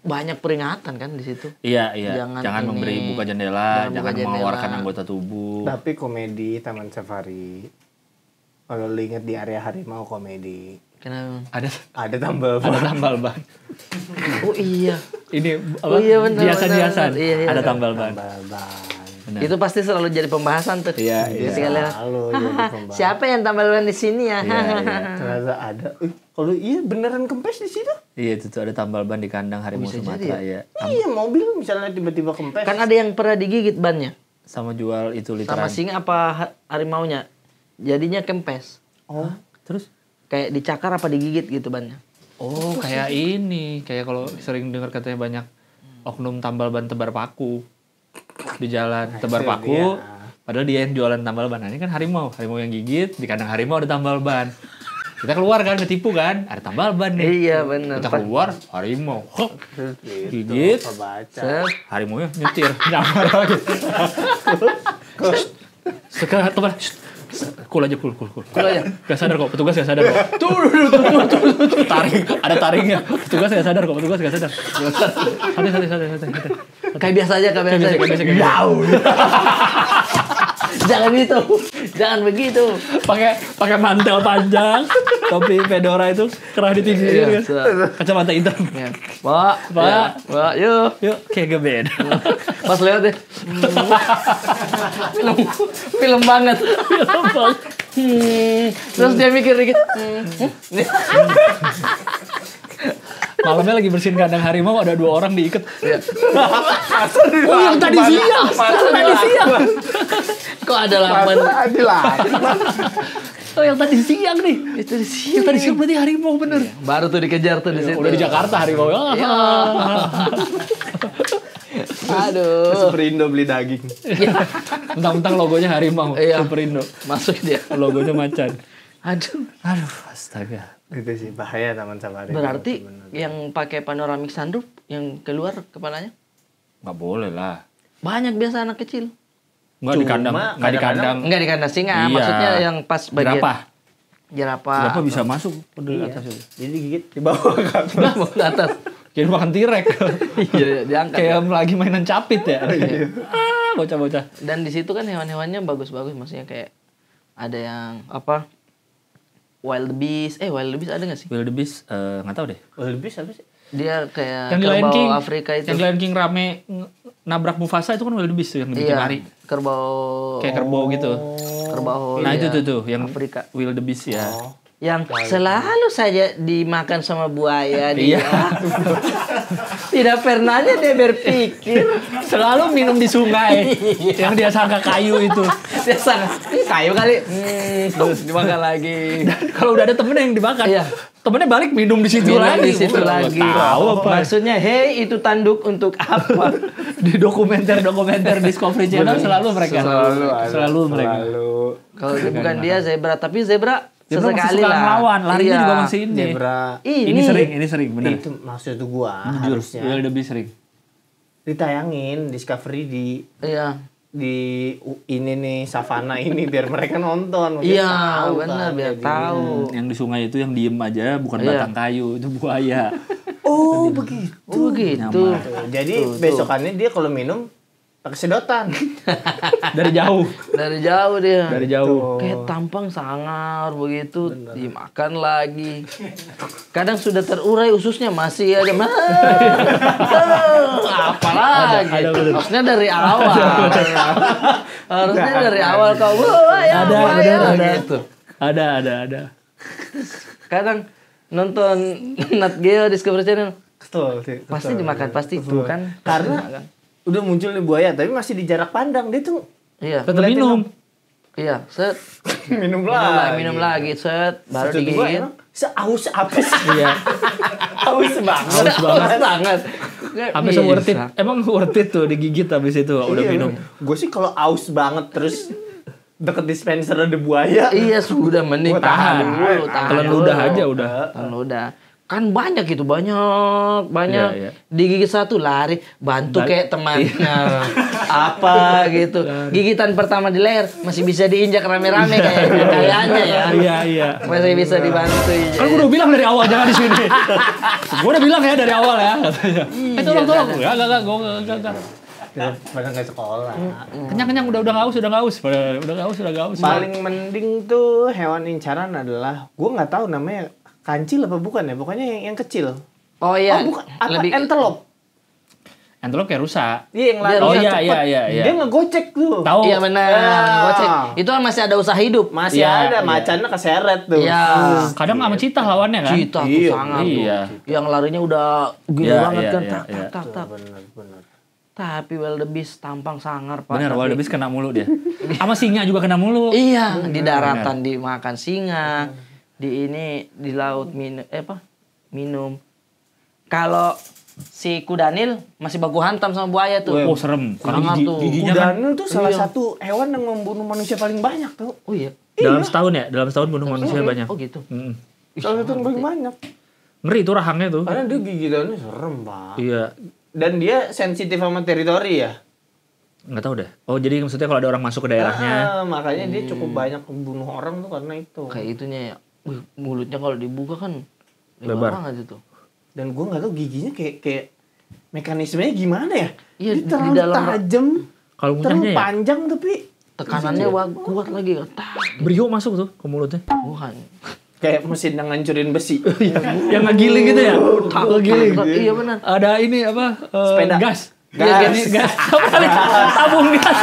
banyak peringatan kan di situ. Iya. Jangan Jangan ini, memberi buka jendela, jangan jangan buka jendela. mengeluarkan anggota tubuh. Tapi komedi Taman Safari, kalau lu inget di area harimau komedi, Kenapa? ada tambal Ada tambal ban. Oh iya. Ini apa? Oh iya, benar, Hiasan-hiasan. benar. Iya. Ada tambal ban. tambal ban. Benar. Itu pasti selalu jadi pembahasan tuh. Iya. Ketika lewat, Selalu jadi pembahasan. siapa yang tambal ban di sini ya? Ternyata ada. Kalau iya beneran kempes di situ? Iya itu tuh ada tambal ban di kandang harimau Bisa jadi Sumatera ya. Iya, mobil misalnya tiba-tiba kempes. Kan ada yang pernah digigit bannya. Sama jual itu Sama literan. singa apa harimaunya. Jadinya kempes. Oh, Terus? Kayak dicakar apa digigit gitu bannya. Oh kayak ini, kayak kalau sering dengar katanya banyak oknum tambal ban tebar paku di jalan, tebar itu paku. dia. Padahal dia yang jualan tambal ban. Nah, ini kan harimau yang gigit di kandang harimau ada tambal ban. Kita keluar kan, ketipu kan, ada tambal ban nih. Iya benar. Kita keluar harimau, hop, gitu. gigit, Kebaca. Set. harimau nya nyetir, nyamar lagi. Sekarang teman, kul aja. Kul aja. Gak sadar kok, petugas gak sadar kok. Tuh. Taring, ada taringnya. Petugas gak sadar kok, petugas gak sadar. Santai. Kayak biasa aja, kayak biasa. Kayak biasa. Yau. Jangan gitu. Jangan begitu. Pakai mantel panjang, topi fedora itu kerah di pinggir Iya, kan. Kacamata hitam. Ya. Pak, yuk. Yuk, kayak gebed. Pas lewat deh. Film banget. Terus dia mikir dikit. Malamnya lagi bersihin kandang harimau, ada 2 orang diikat. Oh, yang tadi siang. Kok ada lapan? Ada lah. Oh, yang tadi siang nih. Itu di sini. Yang tadi siang berarti harimau bener. Baru tuh dikejar tuh di situ. Udah di Jakarta harimau. Aduh. Superindo beli daging. Mentang-mentang logonya harimau. Iya. Superindo. Masuk dia. Logonya macan. Aduh. Aduh, astaga. Itu sih bahaya Taman Safari. Berarti yang pakai panoramic sunroof yang keluar kepalanya Nggak boleh lah. banyak biasa anak kecil. Nggak di kandang. Cuma Nggak di kandang. Enggak di kandang singa, Iya. maksudnya yang pas bagian Jerapah. jerapah. Jerapah bisa masuk ke Iya. atas itu. Jadi gigit di bawah kan. Mau ke atas. Jadi makan tirek. Iya, diangkat. Kayak lagi mainan capit ya. Bocah-bocah. Dan di situ kan hewan-hewannya bagus-bagus, maksudnya kayak ada yang apa? Wild beast ada nggak sih? Wildebeest nggak tahu deh. Wildebeest apa sih? Dia kayak Yang di Lion kerbau King. Afrika itu. Yang di Lion King rame nabrak Mufasa itu kan wildebeest tuh yang dibikin Iya, lari. kerbau. Kayak kerbau gitu. Kerbau. Nah iya, itu tuh yang Afrika. wildebeest ya. Yang selalu saja dimakan sama buaya dia. Iya. Tidak pernahnya dia berpikir. Selalu minum di sungai. Yang dia sangka kayu itu. Dia sangat kayu kali. Terus dimakan lagi. Kalau udah ada temennya yang dimakan. Iya. Temennya balik minum di situ Minum lagi. di situ Gua lagi. Tahu apa? Maksudnya, hey itu tanduk untuk apa? Di dokumenter Discovery Channel selalu mereka. Selalu mereka. Kalau bukan dia zebra, tapi zebra Dia memang sesekali suka lah. ngelawan, larinya Iya. juga masih ini. Zebra. Ini sering bener. Itu maksud gua Jujur, harusnya wildebeest sering. ditayangin Discovery Iya. di ini nih savana ini biar mereka nonton. Biar Iya, tahu benar kan, biar jadi. tahu. Yang di sungai itu yang diem aja, bukan Iya. batang kayu, itu buaya. Oh begitu. Oh gitu. Tuh, jadi besokannya dia kalau minum pakai sedotan. Dari jauh. Dari jauh dia. Dari jauh. Kayak tampang sangar begitu, dimakan lagi. Kadang sudah terurai ususnya masih aja. Apalagi? Ada, bener. Harusnya dari awal. Harusnya dari awal kau Ada, bener, ada. gitu. Ada. Kadang nonton Nat Geo Discovery Channel Betul sih. pasti dimakan pasti itu kan. Karena udah muncul nih buaya tapi masih di jarak pandang dia tuh Iya. Tetap minum. Iya, set. minum Minum lagi, set. Baru Maksud gua digigit. emang seaus apa sih? Iya. Aus banget. Haus banget. Sampai se-worth it. Emang worth it tuh digigit habis itu udah minum. Gue sih kalau aus banget terus deket dispenser ada buaya. Iya, sudah mending Gua tahan. Telan ludah aja udah. Tahan ludah. Kan banyak itu, banyak. Iya. Digigit satu lari, bantu kayak temannya. Apa gitu. Gigitan pertama di leher masih bisa diinjak rame-rame kayaknya ya. Iya. Masih bisa dibantu. Kan gue udah bilang dari awal jangan di sini. Gue udah bilang ya dari awal ya katanya. Tolong. Ya enggak, gue enggak. Pada nggak sekolah. Kenyang udah enggak haus. Udah enggak haus. Paling mending tuh hewan incaran adalah gue nggak tahu namanya kancil apa bukan ya, pokoknya yang kecil. Oh iya. Oh bukan, apa antelope? Antelope kayak rusak. Iya yang lari Oh, cepet. iya. Dia ngegocek tuh. Tahu. Iya benar. Gocek. Itu kan masih ada usaha hidup. Masih Iya, ada iya. macannya keseret tuh. Iya. Kadang sama citah lawannya kan. Cita tuh Iya, sangat tuh. iya. Yang larinya udah gede Iya, banget iya, kan. iya, Tak. Bener. Tapi wildebeest tampang sangar, Pak. Bener, Tapi- wildebeest kena mulu dia. Sama singa juga kena mulu. Iya, di daratan dimakan singa, di ini di laut minum. Kalau si kudanil masih baku hantam sama buaya tuh. Oh, serem. Karena Sangat tuh. giginya kan Kudanil tuh salah Iya. satu hewan yang membunuh manusia paling banyak tuh. Oh iya. dalam setahun ya, dalam setahun bunuh manusia banyak. Oh gitu. Mm-mm. Salah satu yang paling banyak. Ngeri tuh rahangnya tuh. Karena dia gigitannya serem, Pak. Iya. Dan dia sensitif sama teritori ya. Nggak tahu deh. Oh, jadi maksudnya kalau ada orang masuk ke daerahnya. Makanya dia cukup banyak membunuh orang tuh karena itu. Kayak itunya ya. Wih, mulutnya kalau dibuka kan Lebar. lebar banget itu. Dan gue nggak tahu giginya kayak mekanismenya gimana ya. Iya, Dia di terlalu dalam- tajam, Kalau terlalu ngunyahnya ya, panjang tapi Tekanannya kuat lagi. Tak. brio masuk tuh ke mulutnya. Bukan. kayak mesin yang ngancurin besi. Yang ngegiling gitu ya. Ngegiling. Iya benar. Ada ini apa? Sepeda. Gas. Gas. Gas. Apa kali? Tabung gas.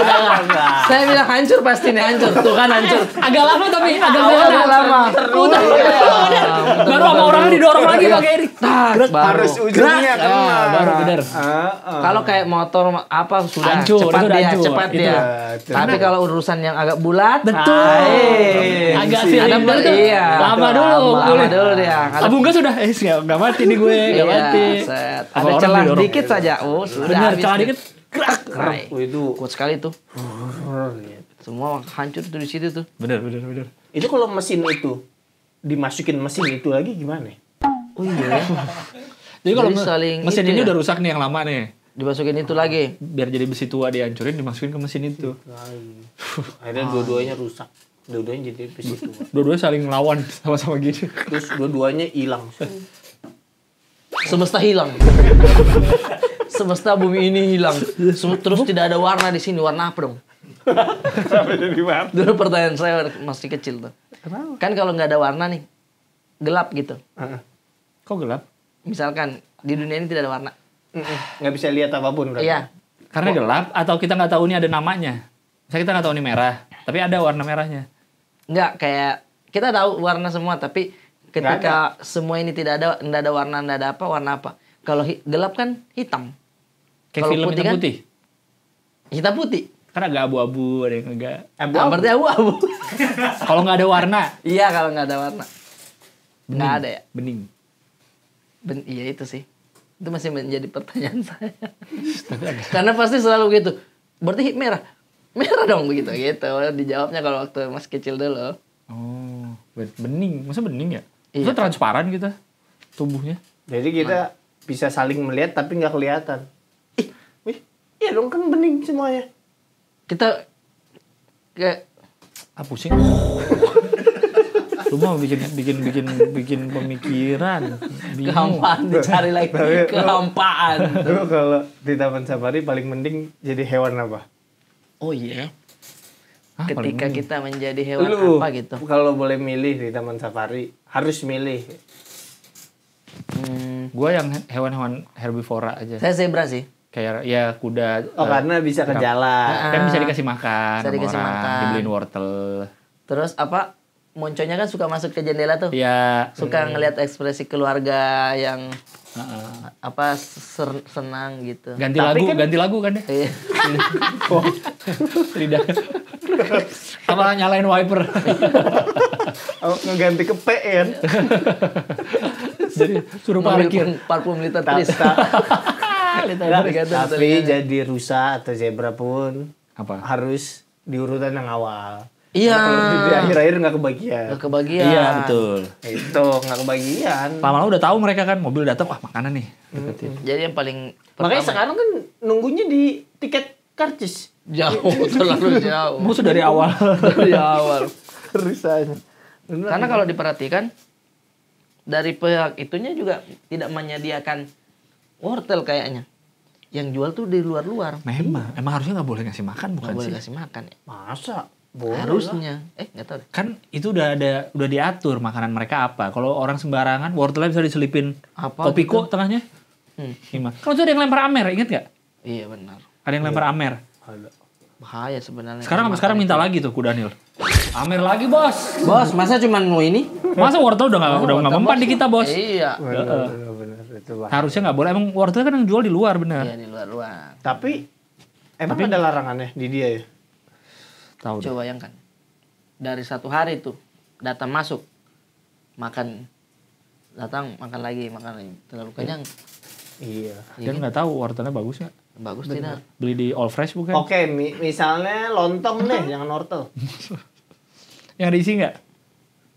Saya bilang hancur pasti nih hancur. Tuh kan hancur. Agak lama tapi agak lama. Udah. Baru sama orangnya didorong lagi pakai ini. Tak, baru. Harus ujungnya kena. baru bener. Kalau kayak motor apa sudah Hancur, cepat itu udah dia, hancur. cepat Itu dia. udah. Tapi kalau urusan yang agak bulat, Betul. Agak sih. silinder tuh. Iya. Lama dulu. lama dulu dia. Tabung gas sudah. Nggak mati nih gue. Nggak mati. Set. Sama Ada orang celah didorong. dikit saja. Oh, sudah Bener, habis. celah dikit. Krai. Itu Kuat sekali tuh. Semua hancur tuh di situ tuh. Bener. itu kalau mesin itu dimasukin mesin itu lagi gimana? Oh iya. Jadi kalau Jadi saling mesin itu ini ya? udah rusak nih yang lama nih. Dimasukin itu lagi. Biar jadi besi tua dihancurin, dimasukin ke mesin itu. Akhirnya dua-duanya rusak. Dua-duanya jadi besi tua. Dua-duanya saling melawan sama-sama gini. Terus dua-duanya hilang. Semesta hilang. Semesta bumi ini hilang. Terus tidak ada warna di sini. Warna apa dong? Sampai jadi mana? Dulu pertanyaan saya masih kecil tuh. Kenapa? Kan kalau nggak ada warna nih, gelap gitu. Kok gelap? Misalkan di dunia ini tidak ada warna. Nggak bisa lihat apapun. Berarti. Iya. Karena gelap atau kita nggak tahu ini ada namanya. Misalnya kita nggak tahu ini merah, tapi ada warna merahnya. Nggak kayak kita tahu warna semua, tapi ketika semua ini tidak ada warna, nggak ada apa, warna apa? Kalau gelap kan hitam. Kayak Kalau film putih hitam kan? putih. Hitam putih. Kan agak abu-abu, ada yang agak. Nah, berarti abu-abu. Kalau nggak ada warna, Iya kalau nggak ada warna. Nggak ada ya. bening. Iya itu sih. Itu masih menjadi pertanyaan saya. Karena pasti selalu gitu. Berarti merah. Merah dong begitu gitu. Dijawabnya kalau waktu masih kecil dulu. Oh, bening. Masa bening ya? Iya. Itu transparan kita tubuhnya. Jadi kita bisa saling melihat tapi nggak kelihatan. Wih, iya dong kan bening semuanya. Kita kayak Ah, pusing. Lu mah bikin pemikiran. Bingung. Kehampaan dicari lagi. Kehampaan. Lu kalau di Taman Safari paling mending jadi hewan apa? Oh iya. Ah, paling Ketika mending. kita menjadi hewan Lu apa gitu. kalau boleh milih di Taman Safari harus milih. Gua yang hewan-hewan herbivora aja. Saya zebra sih. Kayak ya kuda. Oh karena bisa ke jalan. Kan bisa dikasih makan. Bisa sama dikasih orang, makan. Dibeliin wortel. Terus apa? Monconya kan suka masuk ke jendela tuh. Ya. Suka ngelihat ekspresi keluarga yang Heeh. apa senang gitu. Ganti Tapi lagu kan deh. Iya. Lidah. Sama nyalain wiper. Oh, ngeganti ke P ya. Jadi suruh Ngambil parkir. parfum liter tris. Tapi jadi rusa atau zebra pun Apa? harus di urutan yang awal. Iya. Kalau di akhir-akhir nggak kebagian. Gak kebagian. Iya betul. Itu nggak kebagian. Lama-lama udah tahu mereka kan mobil datang, wah makanan nih. Deketin. Jadi yang paling Makanya pertama, sekarang kan nunggunya di tiket karcis. jauh terlalu jauh. Musuh dari awal. Dari awal. Rusanya. Karena kalau diperhatikan dari pihak itunya juga tidak menyediakan wortel kayaknya. Yang jual tuh di luar-luar. Emang harusnya nggak boleh ngasih makan bukan Nggak boleh sih? kasih makan ya. Masa? Boleh lah. Harusnya. Nggak tahu deh. Kan itu udah diatur makanan mereka apa. Kalau orang sembarangan, wortelnya bisa diselipin Apa kopiko tengahnya. Gimana? Kalau itu ada yang lempar amer, inget nggak? Iya benar. Ada yang lempar amer. Ada. Bahaya sebenarnya. Sekarang minta lagi tuh ku Daniel. Amer lagi bos. Bos, masa cuma mau ini? Masa wortel udah nggak mempan di kita bos. Iya. Benar. Itu bahaya. Harusnya nggak boleh. Emang wortel kan yang jual di luar bener. Iya di luar-luar. Tapi emang ada larangannya di dia ya? Tahu deh. Coba bayangkan. Dari satu hari tuh datang masuk makan, datang makan lagi terlalu kenyang. Iya. Dia nggak tahu wortelnya bagus nggak. Bagus tidak? Beli di All Fresh bukan? Oke, misalnya lontong deh, jangan wortel. Yang ada isi nggak?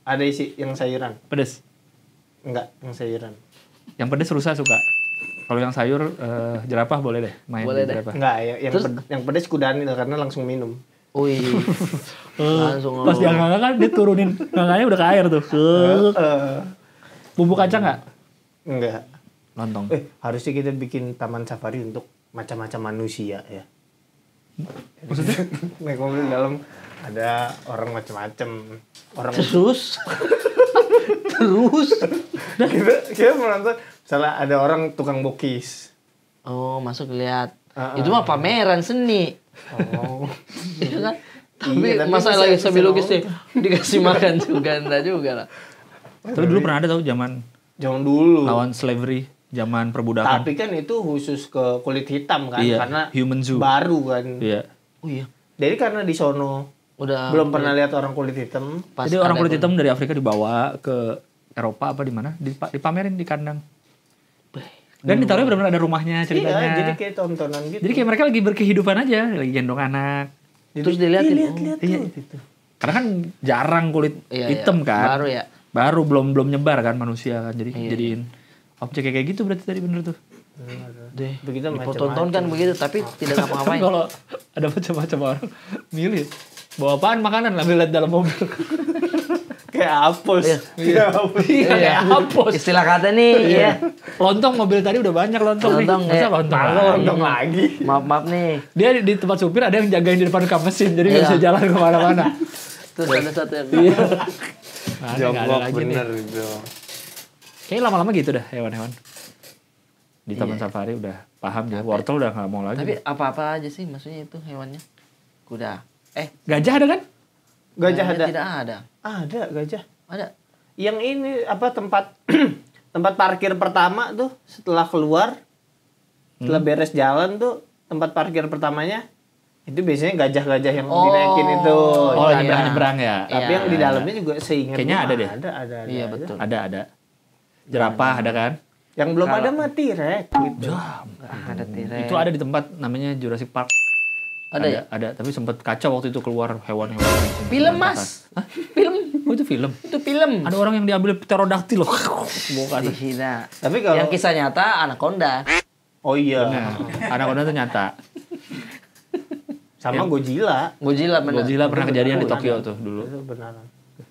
Ada isi yang sayuran. Pedes. Enggak, yang sayuran. Yang pedes rusa suka. Kalau yang sayur jerapah boleh deh main Boleh di deh. jerapah. Enggak, yang Terus? yang pedes kudanil karena langsung minum. Wih. Langsung Pas dia nganga kan dia turunin nganganya udah ke air tuh. Bumbu kacang nggak? Enggak. Lontong. Harusnya kita bikin taman safari untuk macam-macam manusia ya. Maksudnya? Naik mobil dalam ada orang macam-macam. Orang terus kita menonton misalnya ada orang tukang bokis. oh masuk lihat itu mah pameran seni. Oh. Iya kan tapi Iya, tapi masa bisa- lagi bisa sambil lukis nonton. sih dikasih makan juga enggak juga lah. Tapi dulu pernah ada tau zaman Jangan dulu. lawan slavery, zaman perbudakan. Tapi kan itu khusus ke kulit hitam kan Iya, karena human zoo. baru kan. Iya. Oh iya Jadi karena di sono udah belum pernah lihat orang kulit hitam. pas Jadi orang ada kulit hitam dari Afrika dibawa ke Eropa apa di mana? Dipamerin di kandang. Dan ditaruhnya benar-benar ada rumahnya ceritanya. Iya, jadi kayak tontonan gitu. Jadi kayak mereka lagi berkehidupan aja, lagi gendong anak. terus dilihatin lihat Iya. gitu. Karena kan jarang kulit Iya, hitam iya. kan. Baru ya. Baru belum nyebar kan manusia kan. Jadi Iya. jadiin objek kayak gitu berarti tadi bener tuh. deh Begitu ditonton kan begitu tapi tidak ngapa-ngapain. Kalau ada macam-macam orang milih bawa apaan makanan lah lihat dalam mobil. Kayak apus. Iya. Kayak apus. Iya, kayak hapus. Istilah kata nih ya. Lontong mobil tadi udah banyak lontong, Lontong, nih. Masa ya. lontong Malu lagi? lontong lagi. Maaf nih. Dia di tempat supir ada yang jagain di depan kap mesin, jadi nggak Iya. bisa jalan kemana-mana. Terus ada satu yang Iya. Nah, nggak ada Jongkok lagi nih. bener gitu. Kayaknya lama-lama gitu dah hewan-hewan. Di taman safari udah paham ya. Wortel udah nggak mau lagi. tapi apa-apa aja sih maksudnya itu hewannya. Kuda. Gajah ada kan? Gajah ada. Tidak ada. Ada gajah. Ada. Yang ini apa tempat tempat parkir pertama tuh setelah keluar setelah beres jalan tuh tempat parkir pertamanya itu biasanya gajah-gajah yang Oh. dinaikin itu. Oh, iya. nyebrang-nyebrang ya. Tapi Iya, yang di dalamnya juga seingat Kayaknya gua ada deh. Ada. Iya betul. Ada. Jerapah ada kan? Yang belum Kalau- ada mah T-Rex gitu. Ada T-Rex. Itu ada di tempat namanya Jurassic Park. Ada ya? Ada. Tapi sempat kacau waktu itu keluar hewan-hewan. Film Mas. Film. Oh itu film. Itu film. Ada orang yang diambil pterodaktil loh. Bukan. Tidak. Tapi kalau Yang kisah nyata anaconda. oh iya Nah, anak-anak itu nyata. sama Godzilla. Godzilla benar. Godzilla pernah kejadian di Benar. Tokyo tuh dulu. Itu beneran.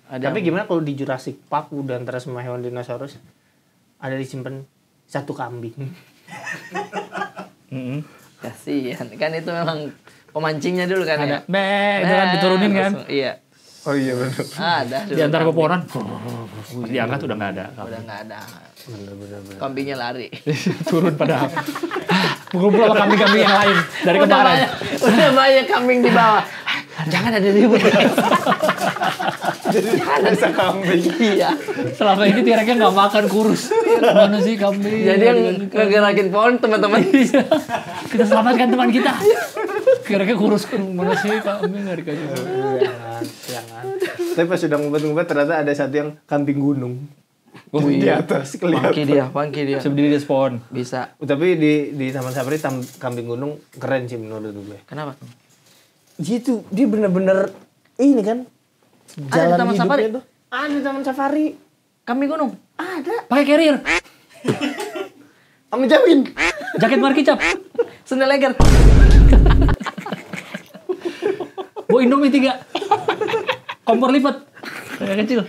Tapi gimana kalau di Jurassic Park udah antara semua hewan dinosaurus ada disimpan satu kambing. Kasihan. Kan itu memang pemancingnya dulu kan ya. Itu kan diturunin kan. Langsung, iya. Oh iya benar. Ada dulu. Di antara kambing. pepohonan. Pas diangkat udah nggak ada. Udah nggak ada. Benar. Kambingnya lari. Turun pada mengumpul sama kambing-kambing yang lain dari kemarin. Udah banyak kambing di bawah. Jangan ada ribut. Jadi bisa kambing. Iya. Selama ini T-Rex-nya nggak makan kurus. Mana sih kambing? Jadi yang ngegerakin pohon teman-teman. Iya. Kita selamatkan teman kita. Kira-kira kurus kan mana sih kambing nggak dikasih. Jangan. Tapi pas sudah ngumpet-ngumpet ternyata ada satu yang kambing gunung. Di atas kelihatan. Pangki dia. Seberdiri dia spawn. Bisa. Tapi di Taman Safari kambing gunung keren sih menurut gue. Kenapa? Gitu, dia bener-bener ini kan Ada di Taman Safari? Tuh. Ada di Taman Safari. Kambing gunung. Ada. Pakai carrier. Kamu jamin? Jaket marki cap. Sendal leger. Bawa Indomie 3. Kompor lipat. Kayak kecil.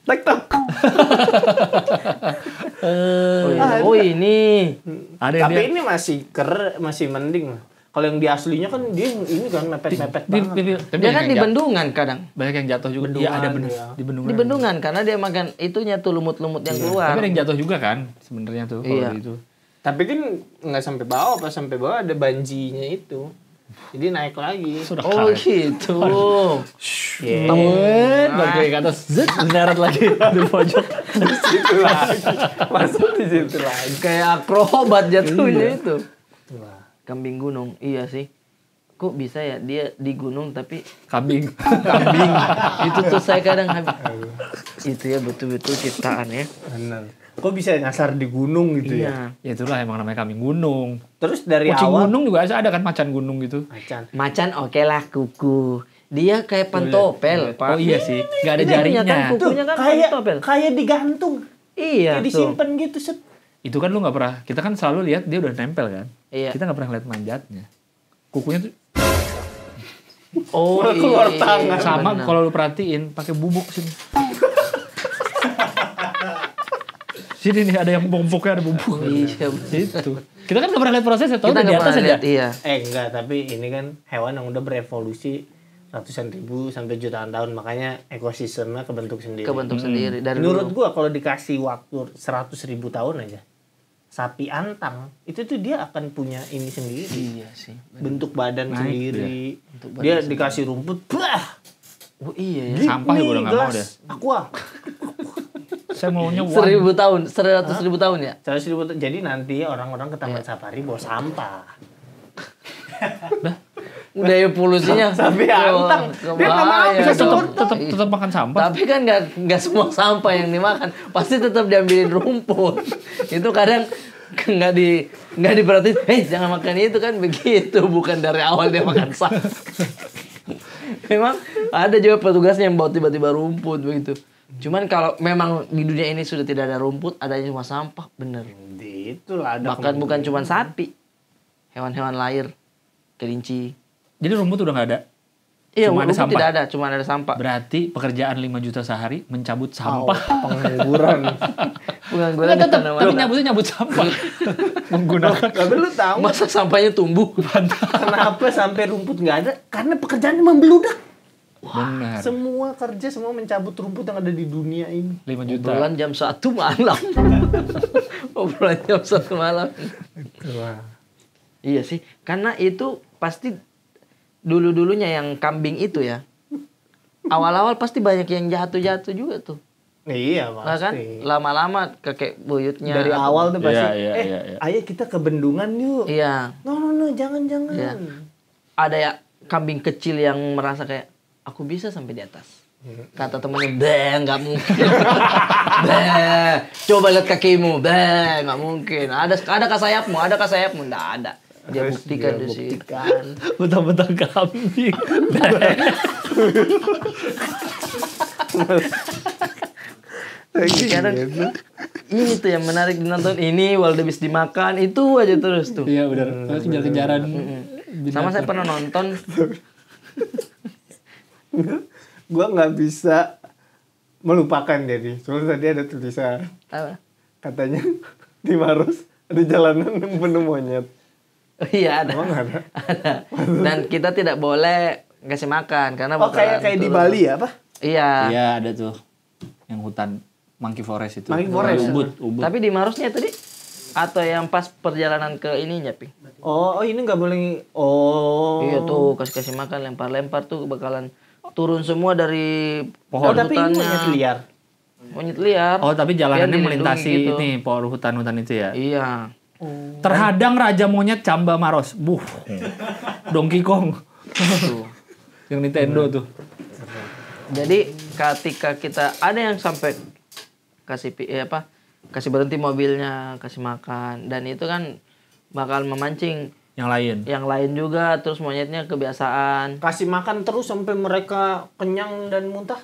TikTok. Oh ini. Ada yang Tapi dia. ini masih mending. Kalau yang di aslinya kan dia ini kan mepet-mepet banget. Tapi Dia banyak kan yang di jatuh. bendungan kadang. Banyak yang jatuh juga. Iya Bendungan, ada bener. iya. Di bendungan. Di bendungan karena dia makan itunya tuh lumut-lumut yang Tapi keluar. ada yang jatuh juga kan sebenarnya tuh kalau Iya. itu. Tapi kan nggak sampai bawah, pas sampai bawah ada banjinya itu. Jadi naik lagi. Sudah Oh karet. gitu. Tawet, balik ke atas, zet, seret lagi di pojok. Di situ lagi. Masuk di situ lagi. Kayak akrobat jatuhnya itu. Wah. Kambing gunung. Iya sih. Kok bisa ya dia di gunung tapi Kambing. kambing. Itu tuh saya kadang itu ya betul-betul ciptaan ya. Benar. Kok bisa nyasar di gunung gitu ya? Iya. Ya itulah emang namanya kambing gunung. Terus dari Kucing awal gunung juga ada kan macan gunung gitu. macan. Oke lah kuku. Dia kayak pentopel, Pak. Oh iya sih, nggak ada Itu punya kan jarinya. kuku. Kukunya kan kayak pentopel. kayak digantung. Iya, Kayak tuh. disimpan gitu set. Itu kan lu nggak pernah. Kita kan selalu lihat dia udah nempel kan. Iya. Kita nggak pernah lihat manjatnya. Kukunya tuh Oh, Keluar iya. tangan. sama Benar. kalau lu perhatiin pakai bubuk sini. Sini nih ada yang bongkoknya ada bubuk. Iya. Itu. Kita kan nggak pernah lihat prosesnya, tau Kita di nggak atas pernah aja. lihat, iya. Enggak, tapi ini kan hewan yang udah berevolusi ratusan ribu sampai jutaan tahun, makanya ekosistemnya kebentuk sendiri. Kebentuk sendiri dari Menurut dulu. gua kalau dikasih waktu 100.000 tahun aja, sapi antang itu tuh dia akan punya ini sendiri, Iya sih. bentuk badan Naik sendiri. Bentuk badan Dia dikasih rumput, bah, Oh iya ya. Sampah ya, gua udah nggak mau deh. Aqua. Saya maunya 1000 tahun, 100.000 tahun ya. 100.000 tahun. Jadi nanti orang-orang ke Taman Safari bawa sampah. Udah ya polusinya. Sapi antang. Dia nggak mau bahaya bisa dong. tetap makan sampah. Tapi kan nggak semua sampah yang dimakan, pasti tetap diambilin rumput. Itu kadang nggak diperhatiin. Jangan makan itu kan begitu, bukan dari awal dia makan sampah. Memang ada juga petugasnya yang bawa tiba-tiba rumput begitu. Cuman kalau memang di dunia ini sudah tidak ada rumput, adanya cuma sampah, bener. Itulah ada. Bahkan bukan cuma sapi, hewan-hewan lain, kelinci. Jadi rumput udah nggak ada. Iya, Cuma ada rumput sampah. tidak ada, cuma ada sampah. Berarti pekerjaan 5 juta sehari mencabut sampah. Pengangguran. Bukan gue Nggak, tetap, tanaman. tapi nyabutnya nyabut sampah. Menggunakan Tapi lu tahu Masa sampahnya tumbuh? kenapa sampai rumput nggak ada? Karena pekerjaannya membeludak. benar. Semua kerja, semua mencabut rumput yang ada di dunia ini. 5 juta. Obrolan jam 1 malam. Obrolan jam 1 malam. Wah. Iya sih, karena itu pasti dulu-dulunya yang kambing itu ya. Awal-awal pasti banyak yang jatuh-jatuh juga tuh. Iya Nah kan pasti. lama-lama kakek buyutnya. Dari awal tuh pasti. Iya. Ayo kita ke bendungan yuk. Iya. No, jangan. Iya. Ada ya kambing kecil yang merasa kayak aku bisa sampai di atas. Kata temannya, "Beh, nggak mungkin." "Beh, coba lihat kakimu." "Beh, nggak mungkin." Ada kah sayapmu? Nggak ada. Dia Terus buktikan dia di situ. buktikan. Betul-betul kambing. Kadang ini tuh yang menarik dinonton. Ini wildebeest dimakan, itu aja terus tuh. Iya benar. Kejar-kejaran. Sama saya pernah nonton gue nggak bisa melupakan jadi. Soalnya tadi ada tulisan Apa? katanya di Maros ada jalanan yang penuh monyet. Oh, iya ada. Emang ada? Ada. Dan kita tidak boleh kasih makan karena Oh bakalan kayak di turun. Bali ya apa? Iya. Iya ada tuh yang hutan Monkey Forest itu. Monkey Forest. Ubud. Tapi di Marosnya tadi atau yang pas perjalanan ke ininya, Pi. Oh ini nggak boleh. Oh. Iya tuh kasih makan lempar-lempar tuh bakalan turun semua dari Oh tapi ini hutannya. monyet liar. Monyet liar. Oh tapi jalanannya Dia melintasi dilindungi gitu. ini pohon hutan-hutan itu ya. Iya. Terhadang Raja Monyet Camba Maros. Donkey Kong. Yang Nintendo tuh. Jadi ketika kita ada yang sampai kasih kasih berhenti mobilnya, kasih makan dan itu kan bakal memancing Yang lain. yang lain juga, terus monyetnya kebiasaan. Kasih makan terus sampai mereka kenyang dan muntah.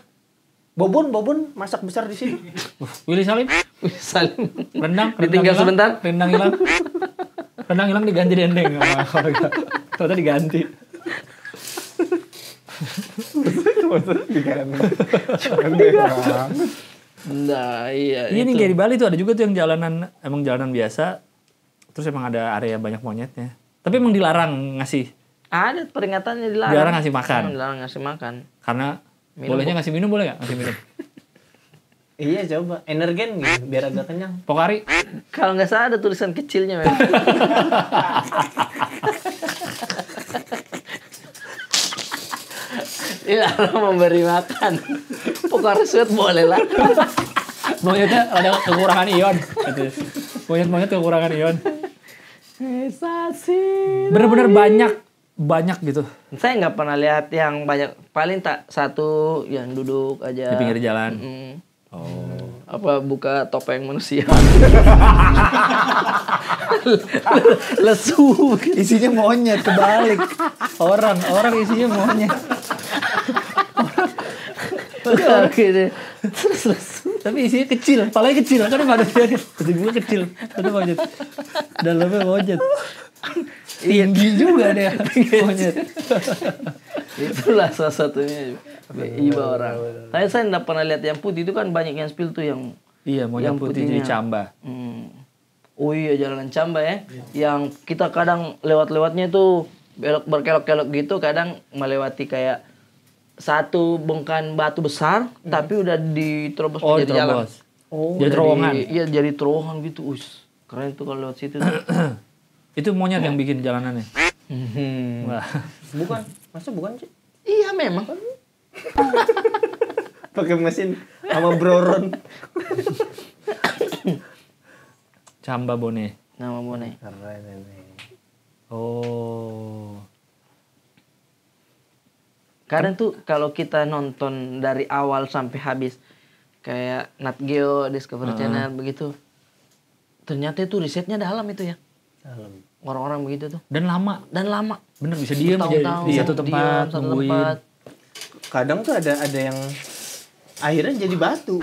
Bobon masak besar di sini. Willy Salim. Saling Rendang ditinggal hilang, sebentar. Rendang hilang. Rendang hilang diganti dendeng sama keluarga. Ternyata diganti. Nah, iya. Ini itu. kayak di Bali tuh ada juga tuh yang jalanan emang jalanan biasa. Terus emang ada area banyak monyetnya. Tapi emang dilarang ngasih. Ada peringatannya dilarang. Dilarang ngasih makan. Dilarang ngasih makan. Karena Minum, bolehnya ngasih minum boleh nggak ngasih minum? Iya coba energen gitu biar agak kenyang. Pokari. Kalau nggak salah ada tulisan kecilnya memang. Dilarang memberi makan. Pokoknya sweat boleh lah. Monyetnya ada kekurangan ion. Gitu. Monyet-monyet kekurangan ion. Bener-bener banyak gitu Saya nggak pernah lihat yang banyak. Paling tak satu yang duduk aja. di pinggir jalan. Mm. Oh. Apa buka topeng manusia. Lesu. Isinya monyet kebalik. Orang isinya monyet. Gitu. Tapi isinya kecil, palanya kecil, kan manusia. Tapi gue kecil, itu monyet. Dalamnya monyet. Tinggi juga dia monyet. Itulah salah satunya iba orang. Tapi saya nggak pernah lihat yang putih itu kan banyak yang spill tuh yang Iya, monyet yang putih putihnya. jadi Camba. Oh iya jalanan Camba ya. Yang kita kadang lewat-lewatnya tuh belok berkelok-kelok gitu kadang melewati kayak satu bongkahan batu besar tapi udah diterobos Oh, menjadi jalan. terobos. Jadi terowongan. Iya jadi terowongan gitu. Keren tuh kalau lewat situ tuh. Itu monyet yang bikin jalanannya. Wah. Bukan, masa bukan sih? Iya memang. Pakai mesin sama broron. Camba Bone. Nama Bone. Keren ini. Oh. Kadang tuh kalau kita nonton dari awal sampai habis kayak Nat Geo, Discovery Channel begitu. Ternyata itu risetnya dalam itu ya. Dalam. Orang-orang begitu tuh. Dan lama. Bener Bisa diem aja di satu tempat satu nungguin. tempat. Kadang tuh ada yang akhirnya jadi batu.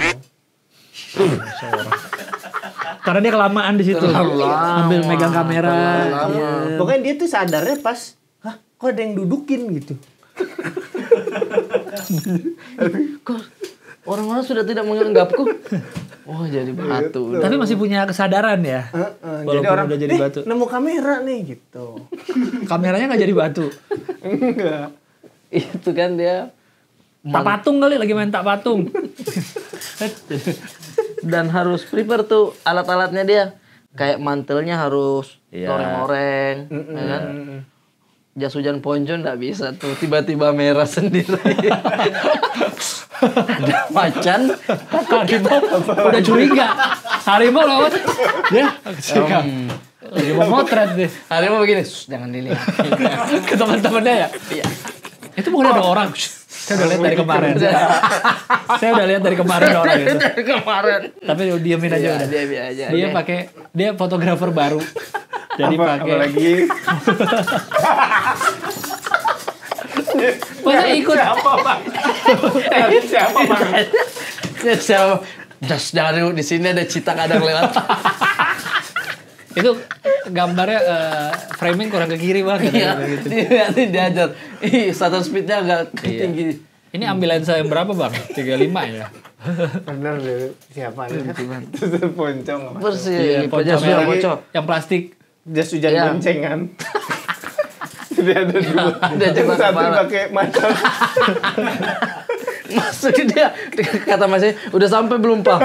Karena dia kelamaan di situ. Ambil megang kamera. Iya. Pokoknya dia tuh sadarnya pas, hah kok ada yang dudukin gitu. Kok orang-orang sudah tidak menganggapku. Oh jadi batu. Tapi masih punya kesadaran ya. Jadi Walaupun orang udah jadi batu. nemu kamera nih gitu. Kameranya nggak jadi batu. Enggak. Itu kan dia Tak patung kali lagi main tak patung. dan harus prepare tuh alat-alatnya dia. Kayak mantelnya harus Iya. loreng-loreng, ya kan? Jas hujan ponco nggak bisa tuh tiba-tiba merah sendiri. Ada macan, Harimau udah curiga. Harimau lewat. Ya, curiga. Lagi mau motret deh. harimau begini, "Shh, jangan dilihat." Ke teman-temannya ya. Iya. Itu bukan ada orang. Saya udah lihat dari kemarin. Saya udah lihat dari kemarin orang itu. Dari kemarin. Tapi diemin aja Iya, udah. dia aja. Dia pakai dia fotografer baru. Jadi pakai Apalagi masa ikut siapa bang? Siapa bang? Siapa? Jangan di sini ada cita kadang lewat. itu gambarnya framing kurang ke kiri banget. Iya, gitu. dia nanti diajar. Ih, shutter speednya agak tinggi. Ini ambil lensa yang berapa bang? 35 ya? Bener deh. Siapa nih? Terus poncong apa? Persis. Iya, Jas pocong hujan lagi. bocor. Yang plastik. Jas hujan Iya. boncengan. Jadi ada dua. Ada coba Satu kepala. pakai macan. Masuk dia kata masnya udah sampai belum pak?